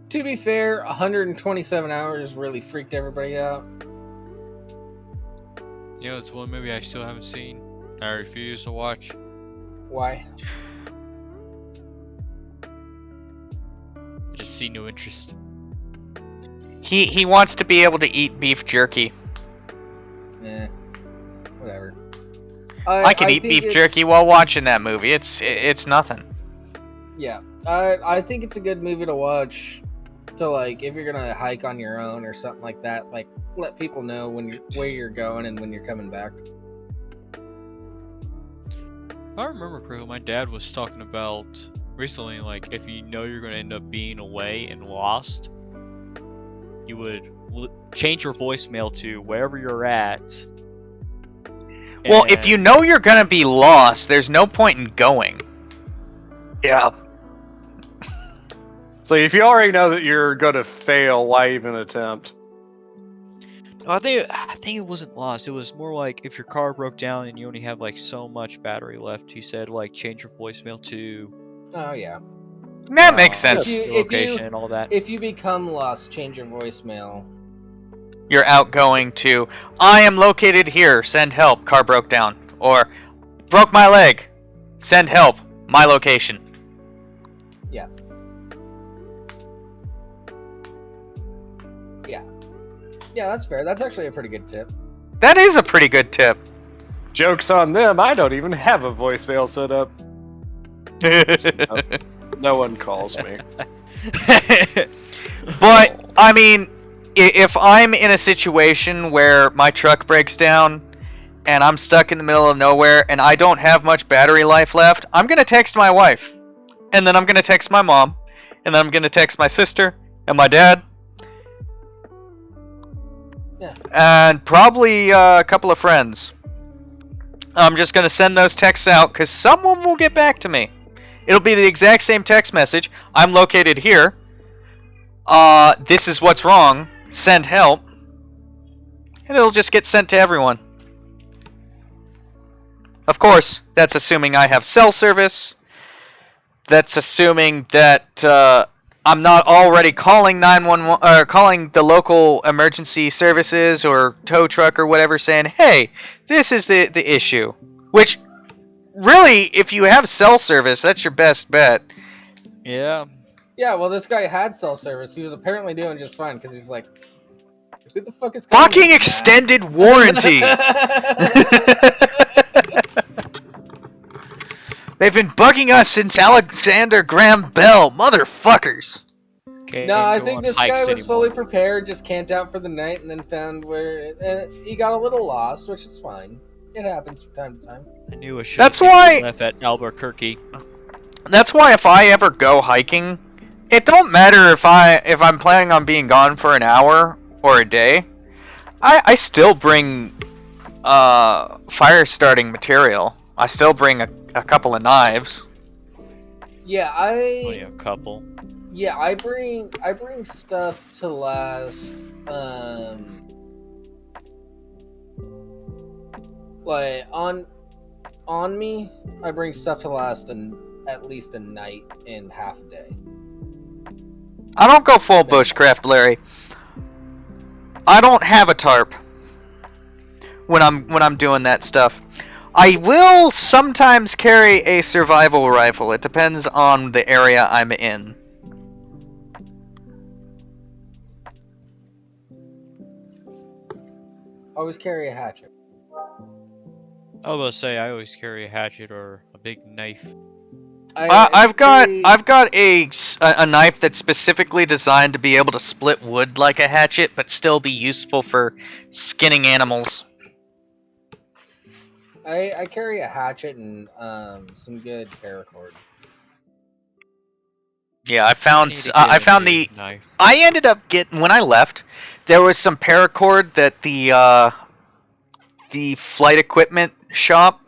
To be fair, 127 hours really freaked everybody out. You know, it's one movie I still haven't seen. I refuse to watch. Why? I just see no interest. He wants to be able to eat beef jerky. Whatever. I can eat beef jerky while watching that movie. It's nothing. Yeah, I think it's a good movie to watch. To like, if you're gonna hike on your own or something like that, like let people know where you're going and when you're coming back. If I remember correctly, my dad was talking about recently, like, if you know you're going to end up being away and lost, you would change your voicemail to wherever you're at. Well, if you know you're going to be lost, there's no point in going. Yeah. So if you already know that you're going to fail, why even attempt? I think it wasn't lost. It was more like if your car broke down and you only have like so much battery left. He said like change your voicemail to. Oh yeah. That makes sense. Location and all that. If you become lost, change your voicemail. You're outgoing to, I am located here, send help, car broke down. Or, broke my leg, send help, my location. Yeah. Yeah. Yeah, that's fair. That's actually a pretty good tip. That is a pretty good tip. Joke's on them, I don't even have a voicemail set up. No one calls me. But, I mean, if I'm in a situation where my truck breaks down and I'm stuck in the middle of nowhere and I don't have much battery life left, I'm going to text my wife. And then I'm going to text my mom. And then I'm going to text my sister and my dad. Yeah. And probably a couple of friends. I'm just going to send those texts out because someone will get back to me. It'll be the exact same text message. I'm located here. This is what's wrong. Send help. And it'll just get sent to everyone. Of course, that's assuming I have cell service. That's assuming that I'm not already calling 911 or calling the local emergency services or tow truck or whatever saying, "Hey, this is the issue." Which really, if you have cell service, that's your best bet. Yeah. Yeah, well, this guy had cell service. He was apparently doing just fine because he's like, who the fuck is calling Fucking me, extended warranty! They've been bugging us since Alexander Graham Bell, motherfuckers! No, I think this guy was fully prepared, just camped out for the night, and then found where he got a little lost, which is fine. It happens from time to time. I knew a show. That's why left at Albuquerque. That's why if I ever go hiking, it don't matter if I'm planning on being gone for an hour or a day. I still bring fire starting material. I still bring a couple of knives. Yeah, Only a couple. Yeah, I bring stuff to last. Like on me, I bring stuff to last at least a night and half a day. I don't go full bushcraft, Larry. I don't have a tarp when I'm doing that stuff. I will sometimes carry a survival rifle. It depends on the area I'm in. Always carry a hatchet. I was about to say I always carry a hatchet or a big knife. I've got a knife that's specifically designed to be able to split wood like a hatchet, but still be useful for skinning animals. I carry a hatchet and some good paracord. Yeah, I found the knife. I ended up getting when I left. There was some paracord that the flight equipment shop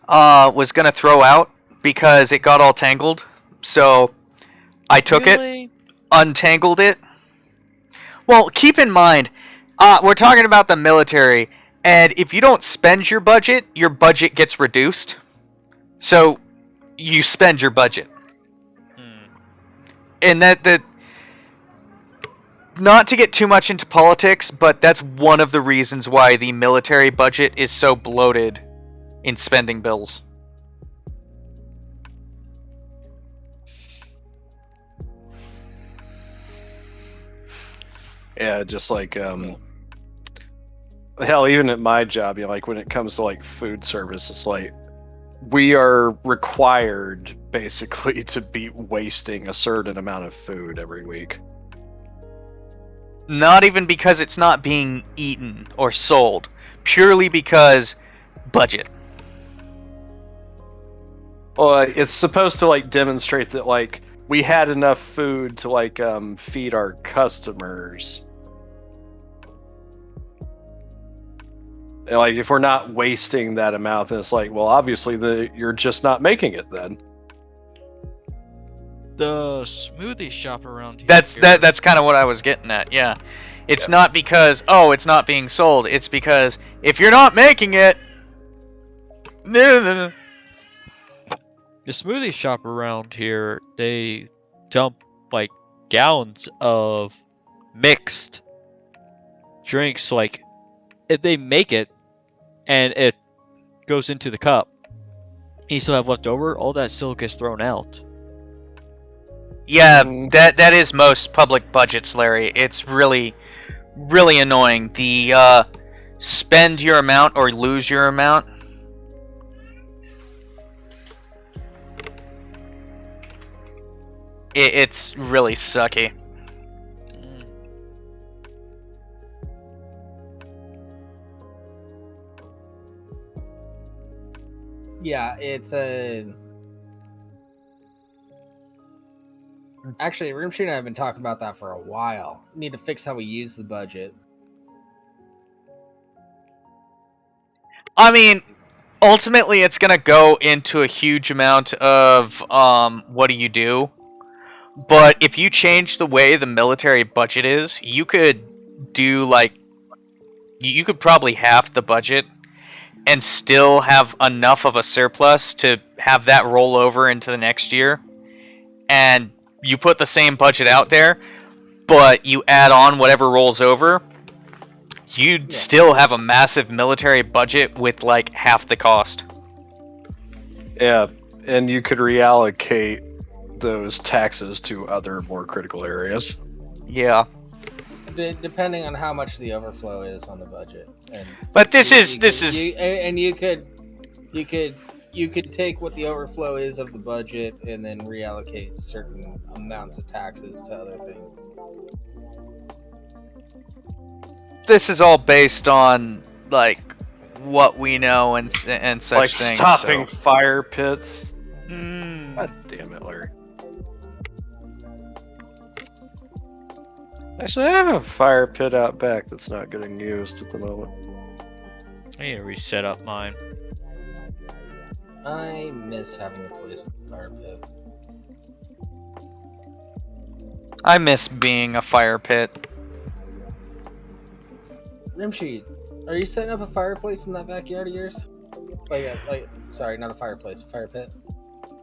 was gonna throw out because it got all tangled. So I took it, Really? untangled it. Well, keep in mind, we're talking about the military, and if you don't spend your budget gets reduced. So you spend your budget. And that not to get too much into politics, but that's one of the reasons why the military budget is so bloated in spending bills. Yeah, just like hell, even at my job, like when it comes to like food service, it's like we are required basically to be wasting a certain amount of food every week. Not even because it's not being eaten or sold, purely because budget. Well, it's supposed to like demonstrate that like we had enough food to like feed our customers. And, like if we're not wasting that amount, then it's like, well, obviously you're just not making it then. The smoothie shop around here. That's kind of what I was getting at. Yeah, it's not because it's not being sold. It's because if you're not making it, The smoothie shop around here, they dump like gallons of mixed drinks. Like if they make it and it goes into the cup, and you still have left over, all that still gets thrown out. yeah, that is most public budgets, Larry. It's really, really annoying. The spend your amount or lose your amount. It's really sucky. Yeah, it's a. Actually, Rimshee and I have been talking about that for a while. We need to fix how we use the budget. I mean, ultimately, it's gonna go into a huge amount of what do you do? But if you change the way the military budget is, you could do like you could probably half the budget and still have enough of a surplus to have that roll over into the next year. And you put the same budget out there, but you add on whatever rolls over, you'd still have a massive military budget with like half the cost. Yeah, and you could reallocate those taxes to other more critical areas. Yeah. Depending on how much the overflow is on the budget. But you could take what the overflow is of the budget and then reallocate certain amounts of taxes to other things. This is all based on like what we know and such like things. Stopping fire pits. God damn it, Larry. Actually, I have a fire pit out back that's not getting used at the moment. I need to reset up mine. I miss having a place with a fire pit. I miss being a fire pit. Rimshee, are you setting up a fireplace in that backyard of yours? Sorry, not a fireplace, a fire pit.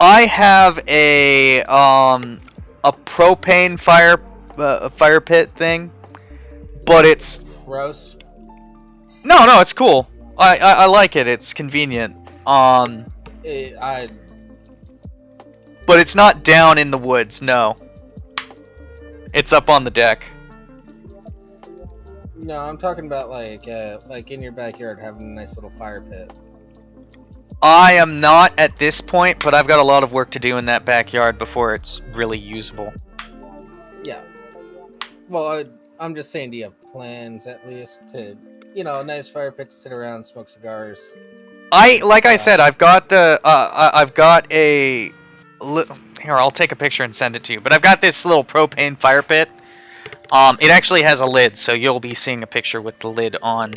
I have a propane fire pit thing, but it's gross. No, it's cool. I like it. It's convenient. But it's not down in the woods. No, it's up on the deck. No, I'm talking about like in your backyard having a nice little fire pit. I am not at this point, but I've got a lot of work to do in that backyard before it's really usable. Yeah. Well, I'm just saying, do you have plans at least to, a nice fire pit to sit around, smoke cigars? I said, I've got a. Here, I'll take a picture and send it to you. But I've got this little propane fire pit. It actually has a lid, so you'll be seeing a picture with the lid on.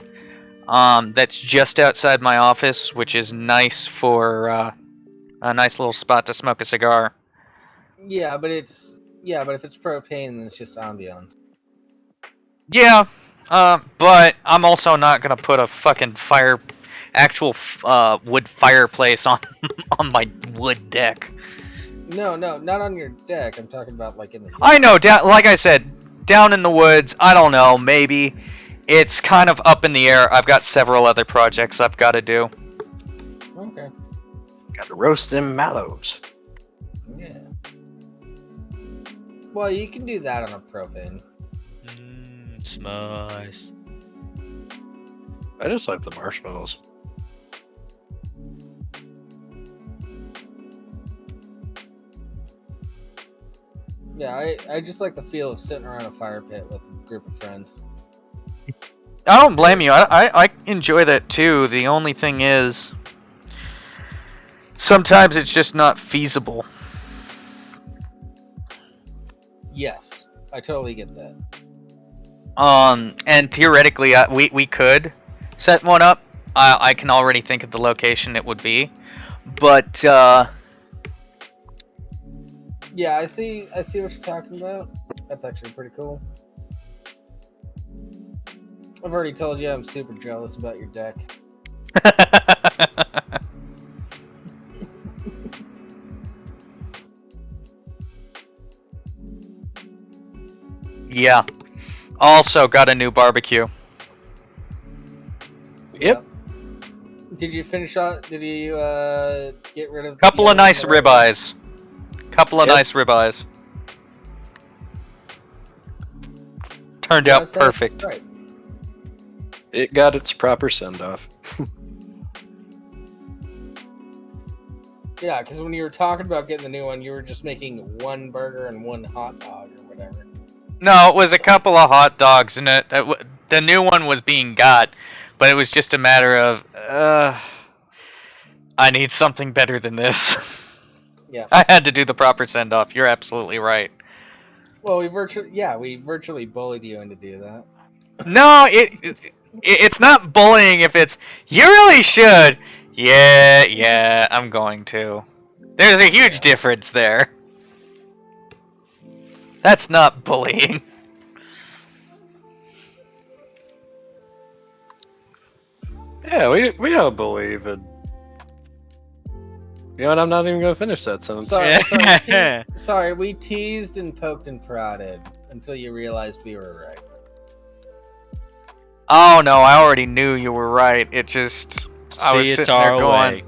That's just outside my office, which is nice for a nice little spot to smoke a cigar. Yeah, but if it's propane, then it's just ambiance. Yeah, but I'm also not gonna put a fucking actual wood fireplace on on my wood deck. No, not on your deck. I'm talking about like in the. I know, like I said, down in the woods. I don't know. Maybe it's kind of up in the air. I've got several other projects I've got to do. Okay. Got to roast them mallows. Yeah. Well, you can do that on a propane. It's nice. I just like the marshmallows. Yeah, I just like the feel of sitting around a fire pit with a group of friends. I don't blame you. I enjoy that too. The only thing is, sometimes it's just not feasible. Yes, I totally get that. And theoretically, we could set one up. I can already think of the location it would be, but yeah, I see what you're talking about. That's actually pretty cool. I've already told you I'm super jealous about your deck. Yeah. Also got a new barbecue. Yep. Did you finish off? Did you get rid of? Couple of nice ribeyes. Nice ribeyes. Turned out perfect. Right. It got its proper send-off. Yeah, because when you were talking about getting the new one, you were just making one burger and one hot dog or whatever. No, it was a couple of hot dogs, and the new one was being got, but it was just a matter of, I need something better than this. Yeah. I had to do the proper send-off. You're absolutely right. Well, we virtually bullied you into do that. No, it's not bullying if it's, you really should. Yeah, I'm going to. There's a huge difference there. That's not bullying. Yeah, we don't believe it. You know what? I'm not even gonna finish that sentence. Sorry, we teased and poked and prodded until you realized we were right. Oh no, I already knew you were right. It just I was sitting there going.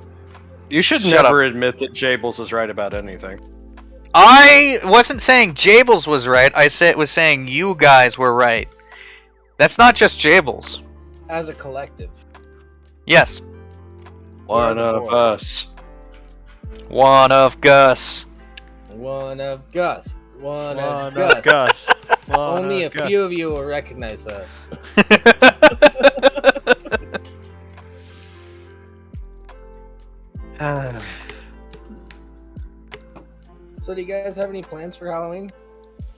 You should never admit that Jables is right about anything. I wasn't saying Jables was right. I was saying you guys were right. That's not just Jables. As a collective. Yes. One of us. One of Gus. One of Gus. One of Gus. Only a few of you will recognize that. So do you guys have any plans for Halloween?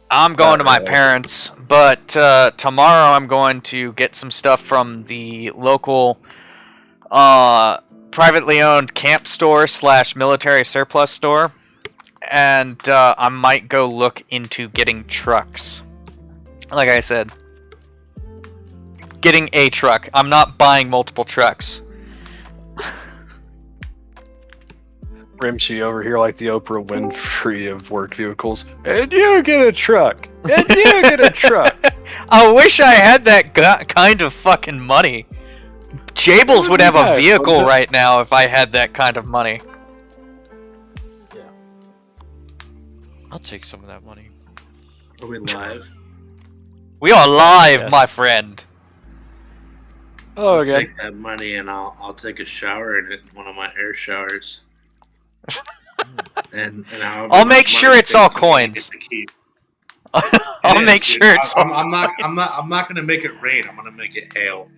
I'm going to my parents, but tomorrow I'm going to get some stuff from the local privately owned camp store / military surplus store, and I might go look into getting trucks. Like I said, getting a truck. I'm not buying multiple trucks. Rimshee over here like the Oprah Winfrey of work vehicles. And you get a truck! And you get a truck! I wish I had that kind of fucking money. Jables would have a vehicle right now if I had that kind of money. Yeah. I'll take some of that money. Are we live? We are live, my friend. Hello I'll again. take that money and I'll take a shower in one of my air showers. and I'll make sure it's all coins. I'll make sure it's. I'm not gonna make it rain. I'm gonna make it hail.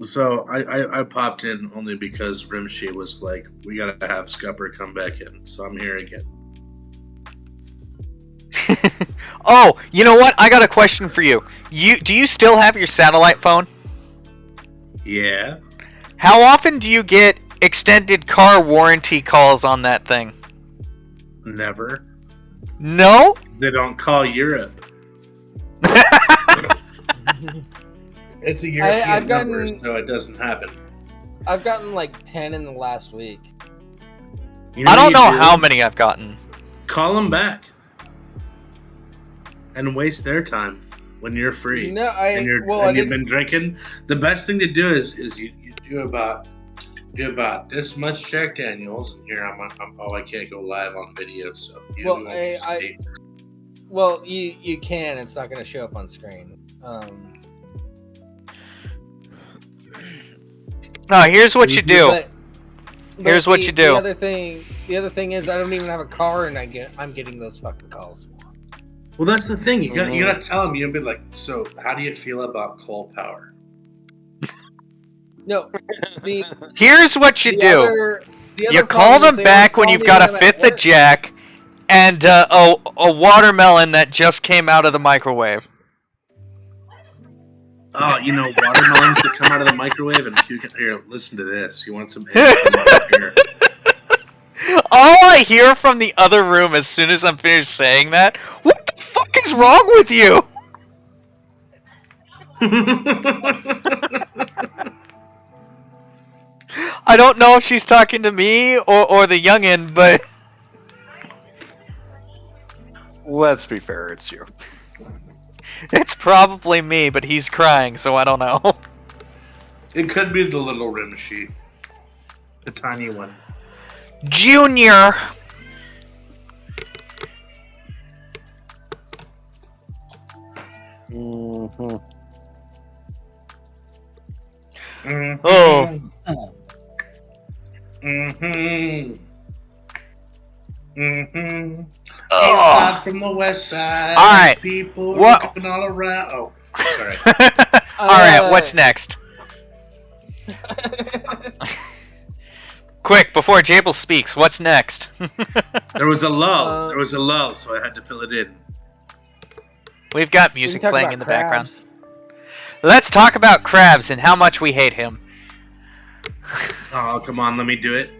So I popped in only because Rimshee was like, we gotta have Scupper come back in. So I'm here again. Oh, you know what? I got a question for you. Do you still have your satellite phone? Yeah. How often do you get extended car warranty calls on that thing? Never. No? They don't call Europe. It's a European number, so it doesn't happen. I've gotten like 10 in the last week. You know I don't what you know do? how many I've gotten. Call them back and waste their time when you're free. No, You've been drinking. The best thing to do is you do about this much Jack Daniels. Here I can't go live on video, so you can. It's not going to show up on screen. No, here's what you do. Here's what you do. The other thing is I don't even have a car, and I'm getting those fucking calls. Well, that's the thing. You gotta tell them. You'll be like, so how do you feel about coal power? No. Here's what you do. You call them back when you've got a fifth of Jack and a watermelon that just came out of the microwave. Oh, watermelons that come out of the microwave and here, listen to this. You want some ASMR here? All I hear from the other room as soon as I'm finished saying that, what the fuck is wrong with you? I don't know if she's talking to me or the youngin', but... Let's be fair, it's you. It's probably me, but he's crying, so I don't know. It could be the little Rimshee. The tiny one. Junior! Mm-hmm. Mm-hmm. Oh. Mm-hmm. Mm-hmm. Oh. Inside from the west side. All right. People What? looking all around. Oh, sorry. Alright, what's next? Quick, before Jable speaks, what's next? There was a lull. So I had to fill it in. We've got We music can talk playing about in the crabs. background. Let's talk about Krabs and how much we hate him. Oh, come on, let me do it.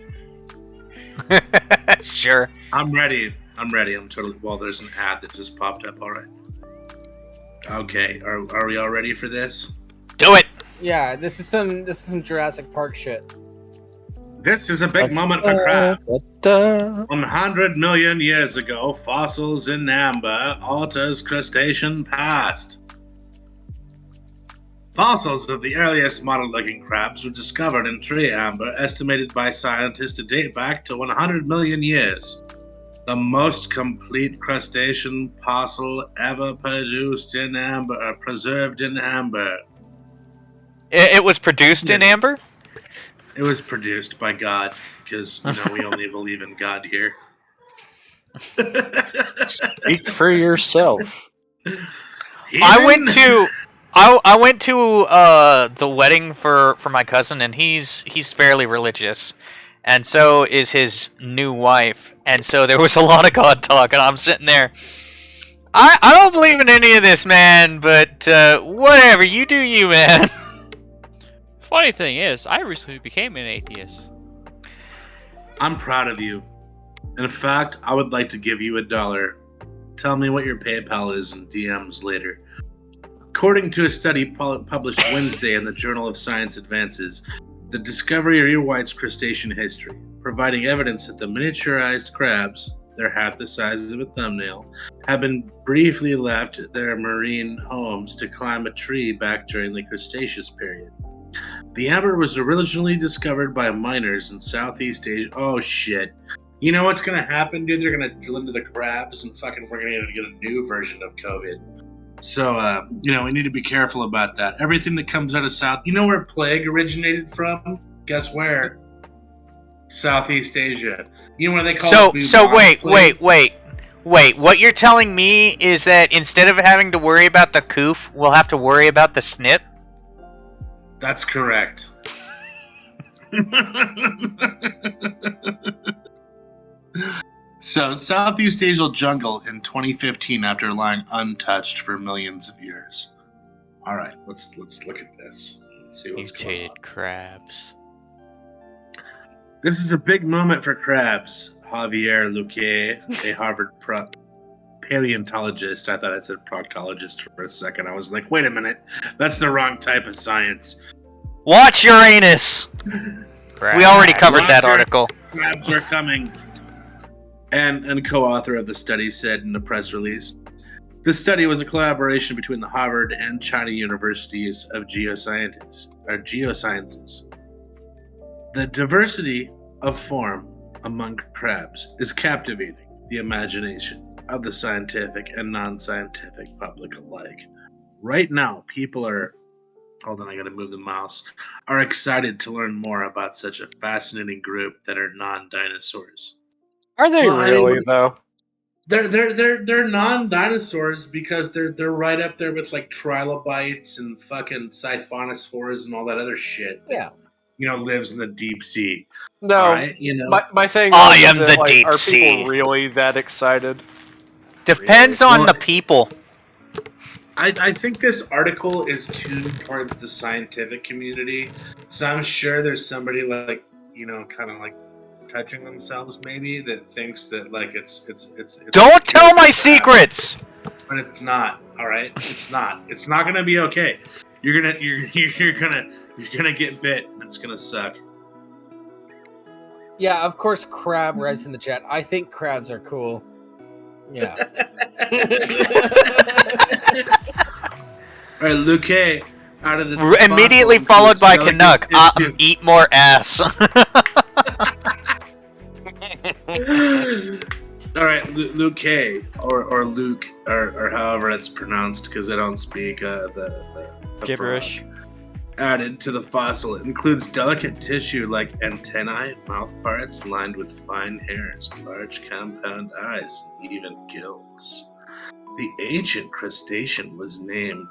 Sure. I'm ready. I'm totally. Well, there's an ad that just popped up. All right. Okay. Are we all ready for this? Do it. Yeah, this is some Jurassic Park shit. This is a big moment for crabs. 100 million years ago, fossils in amber alters crustacean past. Fossils of the earliest model-looking crabs were discovered in tree amber, estimated by scientists to date back to 100 million years. The most complete crustacean fossil ever produced in amber, preserved in amber. It was produced in amber? It was produced by God, because we only believe in God here. Speak for yourself. I went to the wedding for my cousin, and he's fairly religious, and so is his new wife, and so there was a lot of God talk, and I'm sitting there. I don't believe in any of this, man, but whatever, you do you, man. Funny thing is, I recently became an atheist. I'm proud of you. In fact, I would like to give you $1. Tell me what your PayPal is in DMs later. According to a study published Wednesday in the Journal of Science Advances, the discovery of earwhite's crustacean history, providing evidence that the miniaturized crabs, they're half the size of a thumbnail, have been briefly left their marine homes to climb a tree back during the Cretaceous period. The amber was originally discovered by miners in Southeast Asia. Oh shit. You know what's gonna happen, dude? They're gonna drill into the crabs and we're gonna get a new version of COVID. So, we need to be careful about that. Everything that comes out of South... You know where plague originated from? Guess where? Southeast Asia. You know where they call it... So wait. What you're telling me is that instead of having to worry about the coof, we'll have to worry about the snip? That's correct. So, Southeast Asian jungle in 2015 after lying untouched for millions of years. All right, let's look at this. Let's see what's going on. Mutated crabs. This is a big moment for crabs. Javier Luque, a Harvard paleontologist. I thought I said proctologist for a second. I was like, wait a minute, that's the wrong type of science. Watch Uranus. We already covered that article. Crabs are coming. And co-author of the study said in the press release, this study was a collaboration between the Harvard and China Universities of Geosciences. The diversity of form among crabs is captivating the imagination of the scientific and non-scientific public alike. Right now, people are, hold on, I gotta move the mouse, are excited to learn more about such a fascinating group that are non-dinosaurs. Are they really though? They're non-dinosaurs because they're right up there with like trilobites and fucking siphonosaurs and all that other shit. Yeah. Lives in the deep sea. No, right? my thing. I is am that, the like, deep are sea. people really that excited? Depends Really? on the people. I think this article is tuned towards the scientific community, so I'm sure there's somebody like kind of like touching themselves maybe that thinks that like it's Don't tell my secrets. But it's not. All right, it's not. It's not gonna be okay. You're gonna get bit. And it's gonna suck. Yeah, of course. Crab writes in the chat. I think crabs are cool. Yeah. All right, Luque. Out of the Immediately followed by Canuck. Eat more ass. All right, Luque or Luke or however it's pronounced because I don't speak the Gibberish. frog. Added to the fossil, it includes delicate tissue like antennae, mouth parts lined with fine hairs, large compound eyes, and even gills. The ancient crustacean was named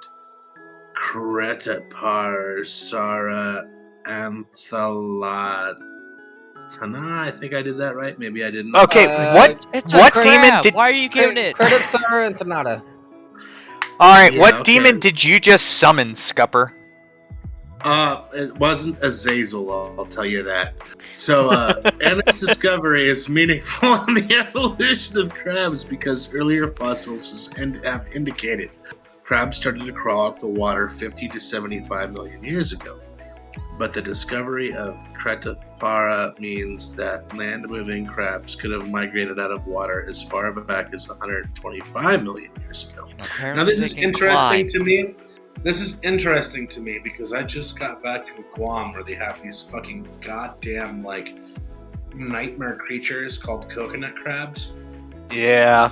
Cretaparsara anthalatana. I think I did that right. Maybe I didn't. Okay, what demon did? Why are you giving it? Cretaparsara anthanata. All right, Yeah, what okay. demon did you just summon, Scupper? It wasn't Azazel, I'll tell you that. So, Anna's discovery is meaningful in the evolution of crabs because earlier fossils have indicated crabs started to crawl out of the water 50 to 75 million years ago. But the discovery of Cretapara means that land-moving crabs could have migrated out of water as far back as 125 million years ago. Now, this is interesting to me. This is interesting to me because I just got back from Guam where they have these fucking goddamn, like, nightmare creatures called coconut crabs. Yeah.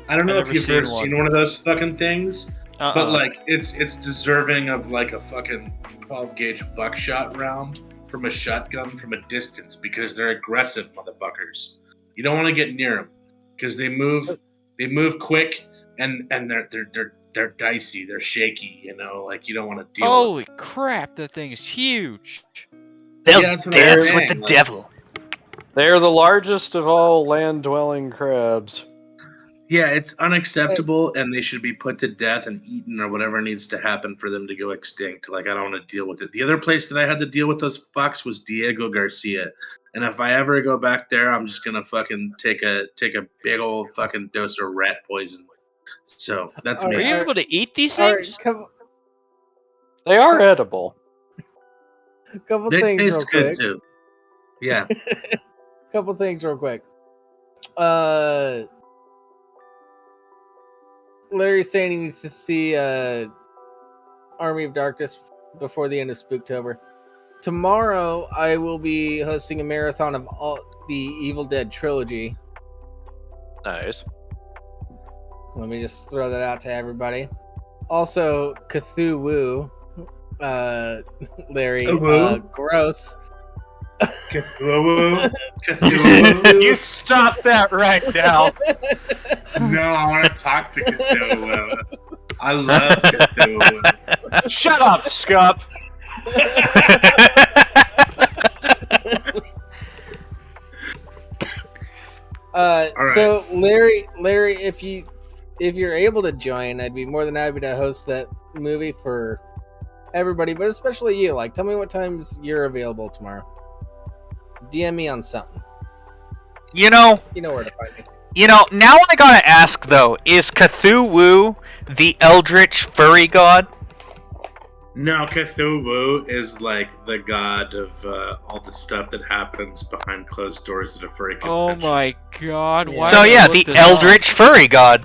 I don't know if you've ever seen seen one of those fucking things, but, like, it's deserving of, like, a fucking 12-gauge buckshot round from a shotgun from a distance because they're aggressive motherfuckers. You don't want to get near them because they move quick and they're dicey, they're shaky, like you don't want to deal with. Holy crap, that thing is huge. They'll Yeah, that's what dance I'm with the saying, devil. They're the largest of all land-dwelling crabs. Yeah, it's unacceptable, and they should be put to death and eaten or whatever needs to happen for them to go extinct. Like, I don't want to deal with it. The other place that I had to deal with those fucks was Diego Garcia, and if I ever go back there, I'm just gonna fucking take a big old fucking dose of rat poison. So that's Are me. you able to eat these All things? right, They are edible. couple They things real taste good quick. too. Yeah. Couple things real quick. Larry's saying he needs to see Army of Darkness before the end of Spooktober. Tomorrow, I will be hosting a marathon of all the Evil Dead trilogy. Nice. Let me just throw that out to everybody. Also, Cthulhu, Larry, gross. Cthulhu. You stop that right now. No, I want to talk to Cthulhu. I love Cthulhu. Shut up, Scup. Right. So Larry, if you're able to join, I'd be more than happy to host that movie for everybody, but especially you. Like, tell me what times you're available tomorrow. DM me on something. You know where to find me. Now I gotta ask though, is Cthulhu the eldritch furry god? No, Cthulhu is like the god of all the stuff that happens behind closed doors at a furry convention. Oh my god! Why So did I yeah, look the this eldritch up? furry god.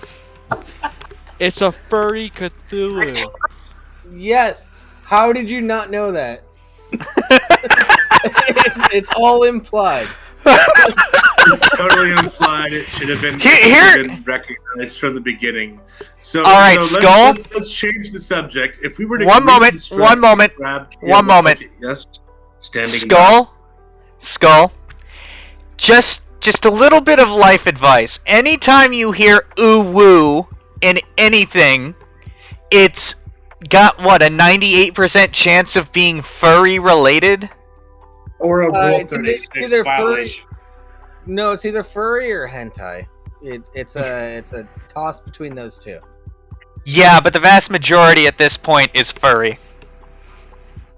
It's a furry Cthulhu. Yes. How did you not know that? it's all implied. It's totally implied. It should have been, recognized from the beginning. So, all right, Skull. Let's change the subject. If we were to one moment. Okay, yes, standing. Skull. Just a little bit of life advice. Anytime you hear ooh woo in anything, it's got what, a 98% chance of being furry related? Or a Rule It's 36 either violation. No, it's either furry or hentai. It's a toss between those two. Yeah, but the vast majority at this point is furry.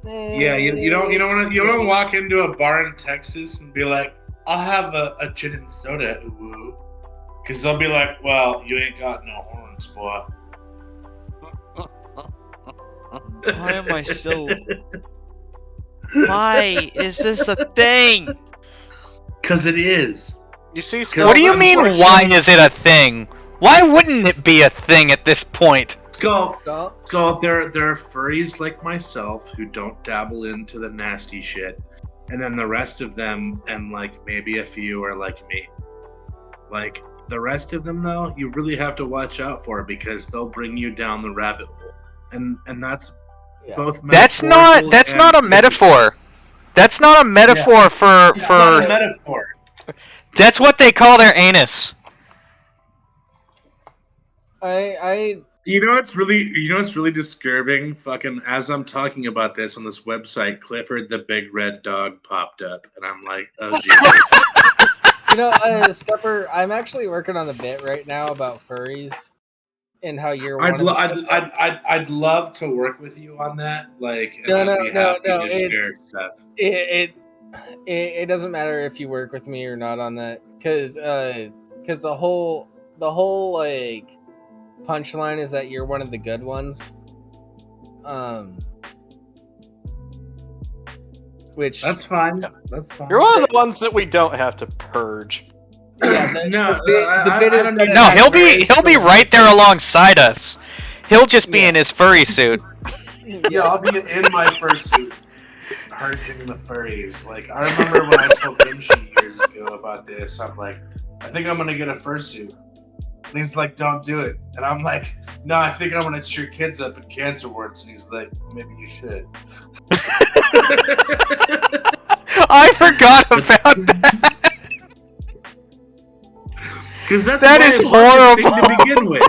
Yeah, you don't want to walk into a bar in Texas and be like, I'll have a gin and soda, ooh, because they'll be like, well, you ain't got no horns, boy. Why am I so... Why is this a thing? Because it is. You see, What do you mean, why is it a thing? Why wouldn't it be a thing at this point? Skull, there are furries like myself who don't dabble into the nasty shit. And then the rest of them, and like maybe a few are like me. Like, the rest of them, though, you really have to watch out for because they'll bring you down the rabbit hole. And that's both That's not a metaphor. That's not a metaphor for... It's not a metaphor. That's what they call their anus. You know what's really disturbing? Fucking as I'm talking about this on this website, Clifford the Big Red Dog popped up, and I'm like, oh Jesus. Scupper, I'm actually working on the bit right now about furries and how you're. I'd love to work with you on that. Like, no. It doesn't matter if you work with me or not on that, because the whole like punchline is that you're one of the good ones. Which that's fine. You're one of the ones that we don't have to purge. Yeah, he'll be right there alongside us. He'll just be in his furry suit. Yeah, I'll be in my fursuit, purging the furries. Like, I remember when I told Rimshee years ago about this. I'm like, I think I'm gonna get a fursuit. And he's like, don't do it. And I'm like, no, I think I'm gonna cheer kids up in cancer wards. And he's like, maybe you should. I forgot about that. Because that is horrible to begin with.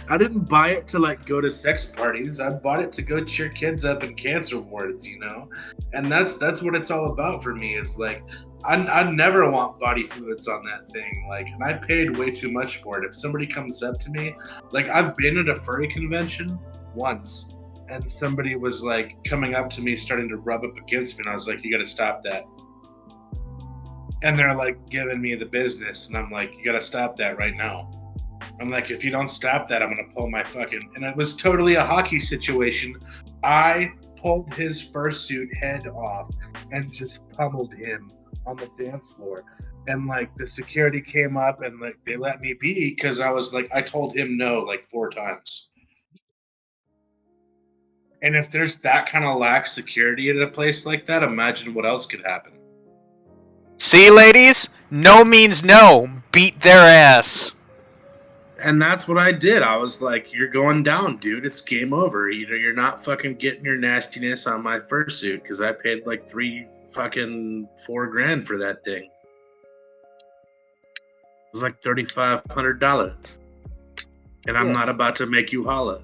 I didn't buy it to like go to sex parties. I bought it to go cheer kids up in cancer wards, you know. And that's what it's all about for me. Is like I never want body fluids on that thing. Like, and I paid way too much for it. If somebody comes up to me, like I've been at a furry convention once, and somebody was like coming up to me, starting to rub up against me, and I was like, "You got to stop that." And they're like giving me the business, and I'm like, "You got to stop that right now." I'm like, if you don't stop that, I'm going to pull my fucking... And it was totally a hockey situation. I pulled his fursuit head off and just pummeled him on the dance floor. And, like, the security came up and, like, they let me be because I was, like, I told him no, like, 4 times. And if there's that kind of lax security at a place like that, imagine what else could happen. See, ladies? No means no. Beat their ass. And that's what I did. I was like, you're going down, dude. It's game over. You're not fucking getting your nastiness on my fursuit because I paid like $4,000 for that thing. It was like $3,500. And I'm not about to make you holla.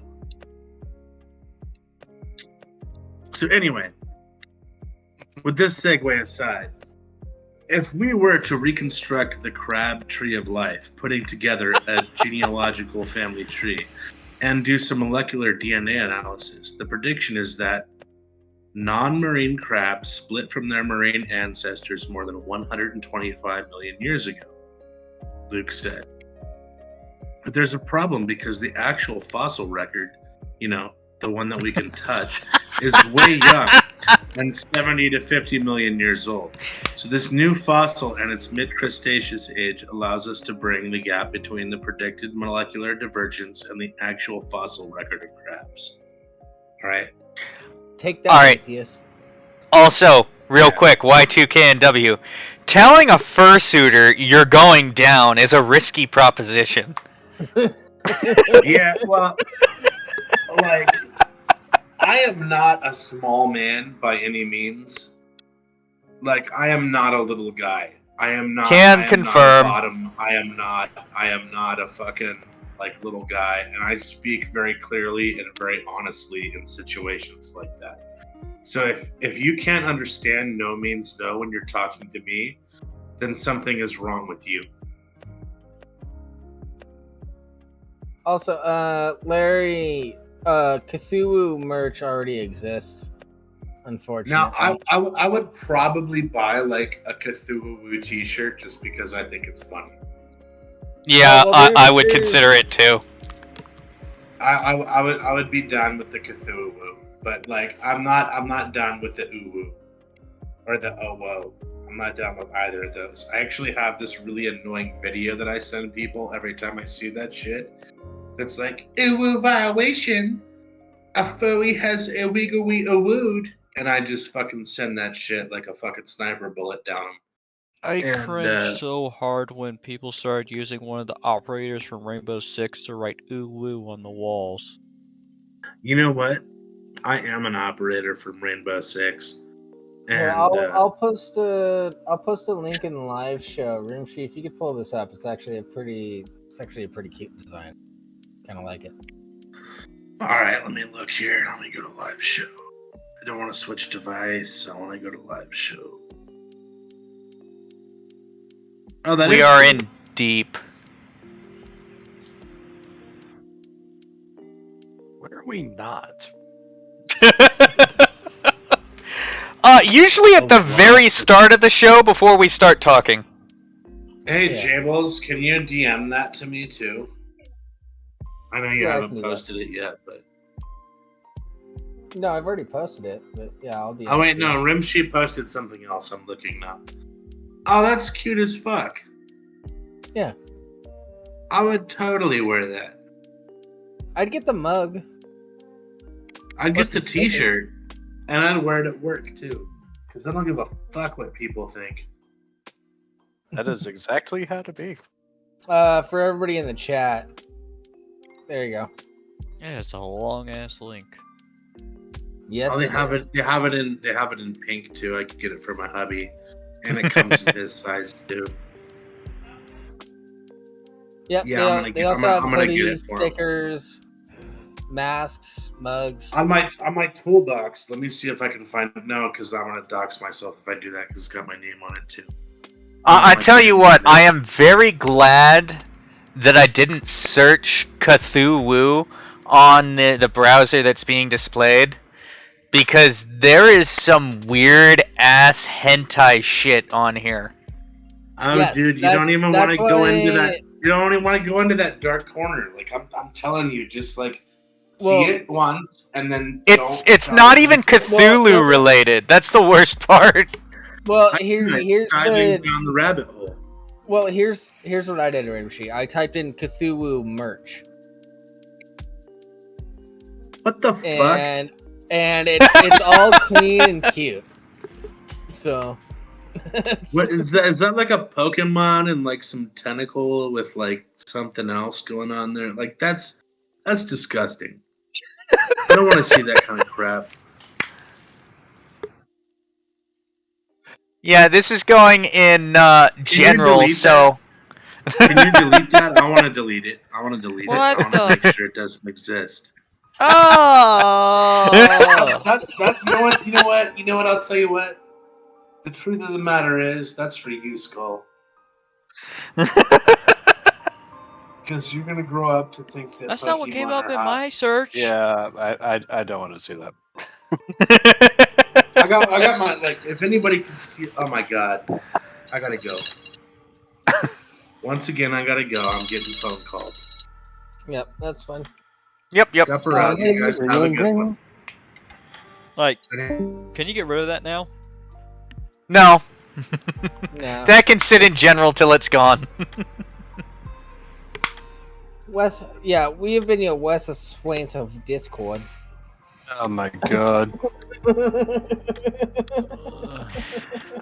So anyway, with this segue aside, if we were to reconstruct the crab tree of life, putting together a genealogical family tree, and do some molecular DNA analysis, the prediction is that non-marine crabs split from their marine ancestors more than 125 million years ago, Luke said. But there's a problem because the actual fossil record, the one that we can touch, is way young and 70 to 50 million years old. So this new fossil and its mid-Cretaceous age allows us to bring the gap between the predicted molecular divergence and the actual fossil record of crabs. All right? Take that, All right. atheist. Also, real quick, Y2KNW. Telling a fursuiter you're going down is a risky proposition. Yeah, well, like, I am not a small man by any means. Like, I am not a little guy. I am not. Can I am confirm. Not a bottom. I am not a fucking little guy, and I speak very clearly and very honestly in situations like that. So if you can't understand no means no when you're talking to me, then something is wrong with you. Also, Larry, Cthulhu merch already exists. Unfortunately. Now, I would probably buy like a Cthulhu t-shirt just because I think it's funny. Yeah, I would consider it too. I would be done with the Cthulhu, but like I'm not done with the uwu or the owo. I'm not done with either of those. I actually have this really annoying video that I send people every time I see that shit. That's like, uwu violation. A furry has illegally uwooed. And I just fucking send that shit like a fucking sniper bullet down them. I cringed so hard when people started using one of the operators from Rainbow Six to write ooh woo on the walls. You know what? I am an operator from Rainbow Six. And I'll post a link in the live show. Rimshee, if you could pull this up, it's actually a pretty cute design. Kind of like it. All right, let me look here. Let me go to live show. I don't want to switch device. I want to go to live show. Oh, that we is are cool. in deep. Where are we not? Usually at the very start of the show before we start talking. Hey, Jables, can you DM that to me too? I know you haven't posted it yet, but... No, I've already posted it, but yeah, I'll DM. Oh wait, no, Rimshee posted something else. I'm looking now. Oh, that's cute as fuck. Yeah. I would totally wear that. I'd get the mug. I'd get the t-shirt. And I'd wear it at work too. Because I don't give a fuck what people think. That is exactly how to be. For everybody in the chat. There you go. Yeah, it's a long ass link. Yes, they have it in pink too. I could get it for my hubby. And it comes in his size too. Yep, yeah, they also have hoodies, stickers, masks, mugs. On my toolbox, let me see if I can find it now, because I'm gonna dox myself if I do that, because it's got my name on it too. I tell you what, I am very glad that I didn't search Cthulhu on the browser that's being displayed, because there is some weird ass hentai shit on here. Oh, yes, dude, you don't even want to go into that. You don't even want to go into that dark corner. Like I'm telling you, just like see it once and then. It's not even Cthulhu related. That's the worst part. Well, here's diving down the rabbit hole. Well, here's what I did, Rimshee. I typed in Cthulhu merch. What the fuck? And it's all clean and cute. So. What is that? Is that like a Pokemon and like some tentacle with like something else going on there? Like that's disgusting. I don't want to see that kind of crap. Yeah, this is going in general, so. Can you delete that? I want to delete it. I want to make sure it doesn't exist. Oh! That's you know what? I'll tell you what. The truth of the matter is, that's for you, Skull. Because you're gonna grow up to think that That's not what came Pokemon up are in hot. my search. Yeah, I don't want to see that. I got my like. If anybody can see, oh my god, I gotta go. Once again, I gotta go. I'm getting phone called. Yep, that's fine. Yep. Scupper out. You guys have a good one. Like, can you get rid of that now? No. No. That can sit in general till it's gone. Wes, yeah, we have been your Wes Swains of Discord. Oh my god.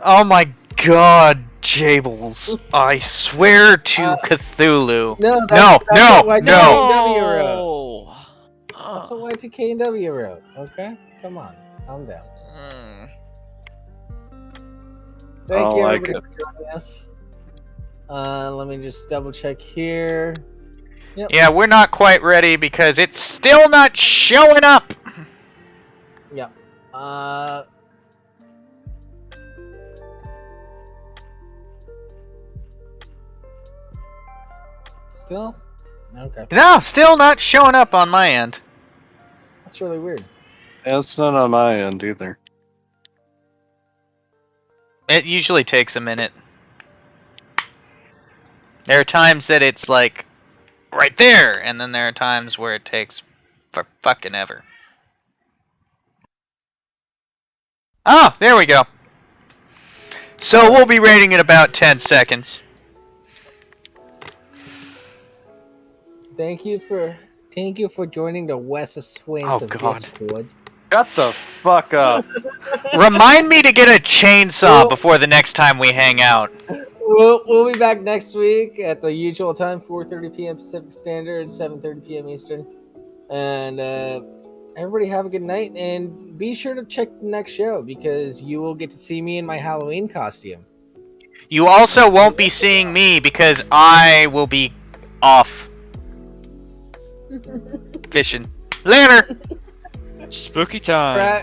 Oh my god, Jables. I swear to Cthulhu. No, No. YTKW wrote. That's what YTKW wrote. Okay, come on, calm down. Thank you everybody for joining us. Let me just double check here. Yep. Yeah, we're not quite ready because it's still not showing up. Yep. Still? Okay. No, still not showing up on my end. That's really weird. Yeah, it's not on my end either. It usually takes a minute. There are times that it's like right there, and then there are times where it takes for fucking ever. Oh, there we go. So we'll be rating in about 10 seconds. Thank you for joining the Wes Swains of Discord. Shut the fuck up. Remind me to get a chainsaw before the next time we hang out. We'll be back next week at the usual time, 4:30 p.m. Pacific Standard, 7:30 p.m. Eastern. And everybody have a good night, and be sure to check the next show because you will get to see me in my Halloween costume. You also won't be seeing me because I will be off fishing. Later! Spooky time.